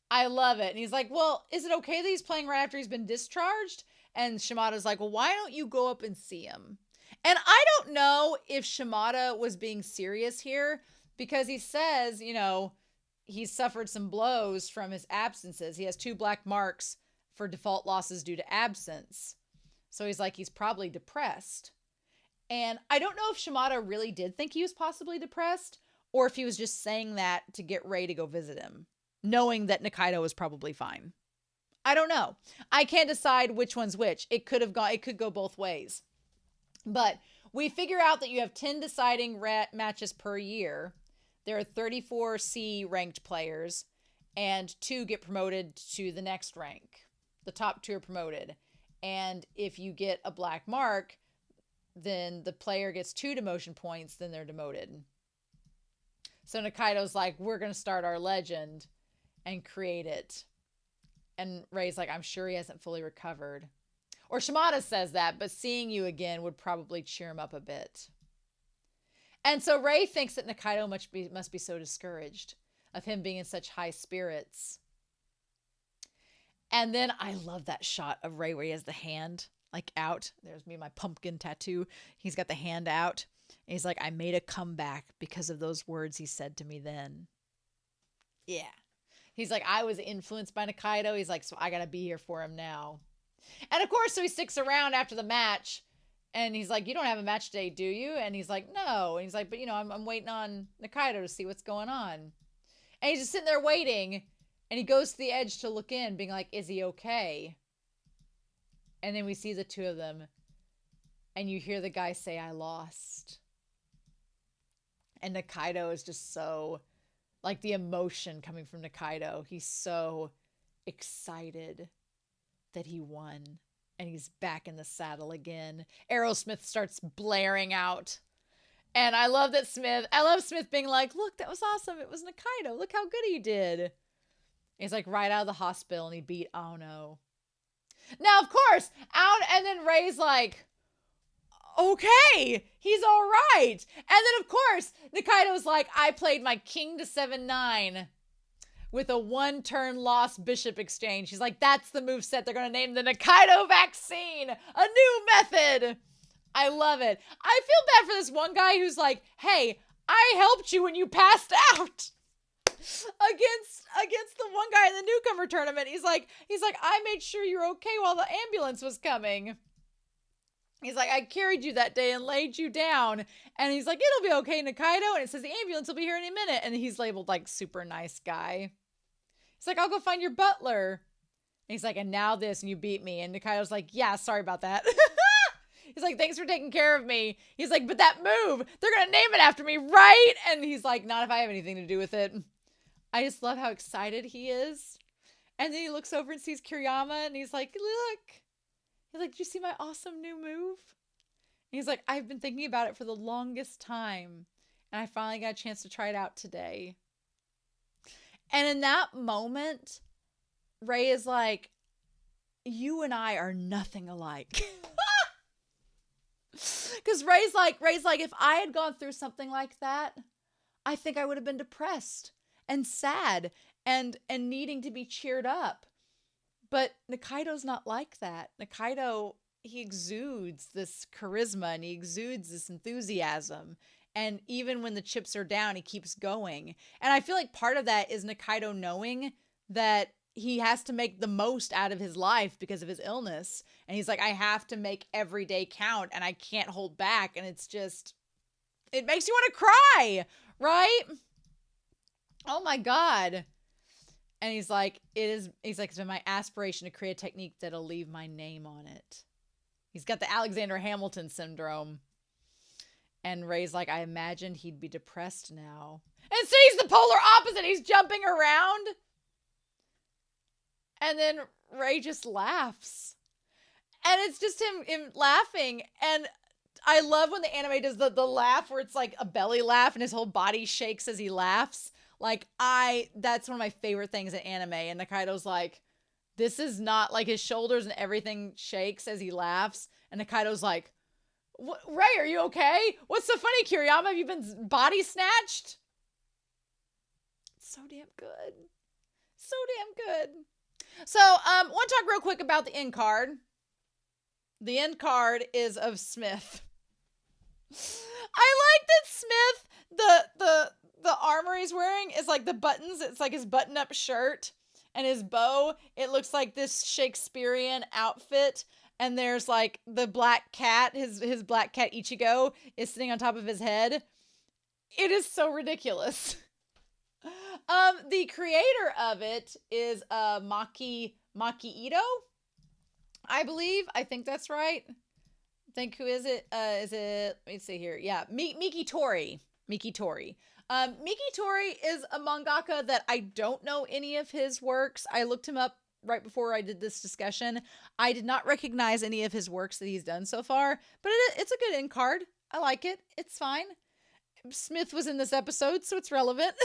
I love it. And he's like, well, is it okay that he's playing right after he's been discharged? And Shimada's like, well, why don't you go up and see him? And I don't know if Shimada was being serious here because he says, he's suffered some blows from his absences. He has 2 black marks for default losses due to absence. So he's like, he's probably depressed. And I don't know if Shimada really did think he was possibly depressed or if he was just saying that to get Ray to go visit him, knowing that Nikaido was probably fine. I don't know. I can't decide which one's which. It could go both ways. But we figure out that you have 10 deciding matches per year. There are 34 C ranked players and 2 get promoted to the next rank. The top 2 are promoted. And if you get a black mark, then the player gets 2 demotion points, then they're demoted. So Nikaido's like, we're going to start our legend. and create it. And Rei's like, I'm sure he hasn't fully recovered. Or Shimada says that, but seeing you again would probably cheer him up a bit. And so Rei thinks that Nikaido must be so discouraged of him being in such high spirits. And then I love that shot of Rei where he has the hand like out. There's me, my pumpkin tattoo. He's got the hand out. And he's like, I made a comeback because of those words he said to me then. Yeah. He's like, I was influenced by Nikaido. He's like, so I got to be here for him now. And of course, so he sticks around after the match. And he's like, you don't have a match today, do you? And he's like, no. And he's like, but you know, I'm waiting on Nikaido to see what's going on. And he's just sitting there waiting. And he goes to the edge to look in, being like, is he okay? And then we see the two of them. And you hear the guy say, I lost. And Nikaido is just so, like the emotion coming from Nikaido. He's so excited that he won. And he's back in the saddle again. Aerosmith starts blaring out. And I love Smith being like, look, that was awesome. It was Nikaido. Look how good he did. He's like right out of the hospital and he beat Aono. Now, of course, and then Rei's like, okay, he's all right. And then, of course, Nikaido's like, I played my king to 7-9 with a 1-turn lost bishop exchange. He's like, that's the moveset they're going to name the Nikaido vaccine. A new method. I love it. I feel bad for this one guy who's like, hey, I helped you when you passed out. Against the one guy in the newcomer tournament. He's like, I made sure you're okay while the ambulance was coming. He's like, I carried you that day and laid you down. And he's like, it'll be okay, Nikaido. And it says the ambulance will be here any minute. And he's labeled like super nice guy. He's like, I'll go find your butler. And he's like, and now this, and you beat me. And Nikaido's like, yeah, sorry about that. He's like, thanks for taking care of me. He's like, but that move, they're going to name it after me, right? And he's like, not if I have anything to do with it. I just love how excited he is. And then he looks over and sees Kiriyama and he's like, look. He's like, did you see my awesome new move? And he's like, I've been thinking about it for the longest time. And I finally got a chance to try it out today. And in that moment, Rei is like, you and I are nothing alike. Because Rei's like, if I had gone through something like that, I think I would have been depressed and sad and needing to be cheered up. But Nikaido's not like that. Nikaido, he exudes this charisma and he exudes this enthusiasm. And even when the chips are down, he keeps going. And I feel like part of that is Nikaido knowing that he has to make the most out of his life because of his illness. And he's like, I have to make every day count and I can't hold back. And it's just, it makes you want to cry, right? Oh my God. And he's like, it's been my aspiration to create a technique that'll leave my name on it. He's got the Alexander Hamilton syndrome. And Rei's like, I imagined he'd be depressed now. And so he's the polar opposite. He's jumping around. And then Rei just laughs. And it's just him laughing. And I love when the anime does the laugh where it's like a belly laugh and his whole body shakes as he laughs. Like, that's one of my favorite things in anime. And Nikaido's like, this is not, like, his shoulders and everything shakes as he laughs. And Nikaido's like, Rei, are you okay? What's so funny, Kiriyama? Have you been body snatched? It's so damn good. So damn good. So, want to talk real quick about the end card. The end card is of Smith. I like that Smith, the armor he's wearing is like the buttons. It's like his button-up shirt and his bow. It looks like this Shakespearean outfit. And there's like the black cat, his black cat Ichigo is sitting on top of his head. It is so ridiculous. The creator of it is Maki Ito, I believe. I think that's right. Who is it? Let me see here. Yeah, Miki Tori. Miki Tori is a mangaka that I don't know any of his works. I looked him up right before I did this discussion. I did not recognize any of his works that he's done so far, but it's a good end card. I like it. It's fine. Smith was in this episode, so it's relevant.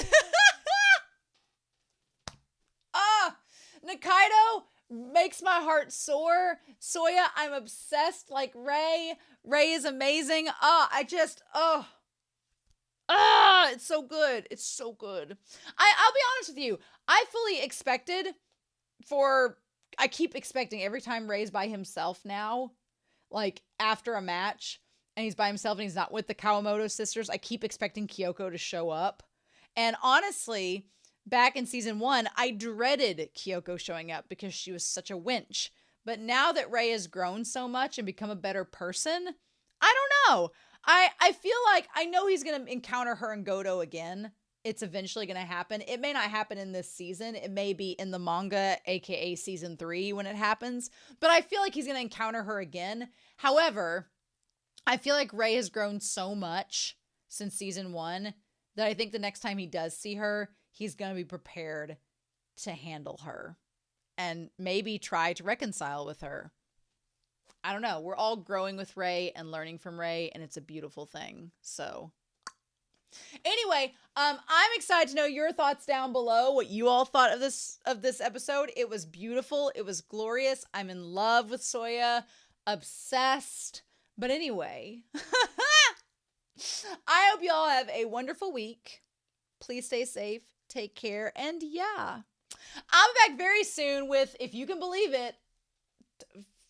Nikaido makes my heart soar. Souya, I'm obsessed like Ray. Ray is amazing. It's so good. It's so good. I'll be honest with you. I fully expected I keep expecting every time Ray's by himself now, like after a match, and he's by himself and he's not with the Kawamoto sisters, I keep expecting Kyoko to show up. And honestly, back in season 1, I dreaded Kyoko showing up because she was such a winch. But now that Ray has grown so much and become a better person, I don't know. I feel like I know he's going to encounter her and Goto again. It's eventually going to happen. It may not happen in this season. It may be in the manga, aka season 3 when it happens. But I feel like he's going to encounter her again. However, I feel like Ray has grown so much since season 1 that I think the next time he does see her, he's going to be prepared to handle her and maybe try to reconcile with her. I don't know. We're all growing with Ray and learning from Ray, and it's a beautiful thing. So anyway, I'm excited to know your thoughts down below, what you all thought of this episode. It was beautiful. It was glorious. I'm in love with Souya. Obsessed. But anyway, I hope you all have a wonderful week. Please stay safe. Take care. And yeah, I'll be back very soon with, if you can believe it,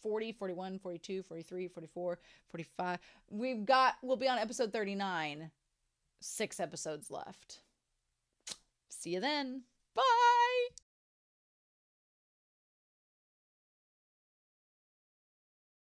40, 41, 42, 43, 44, 45. We'll be on episode 39. 6 episodes left. See you then. Bye.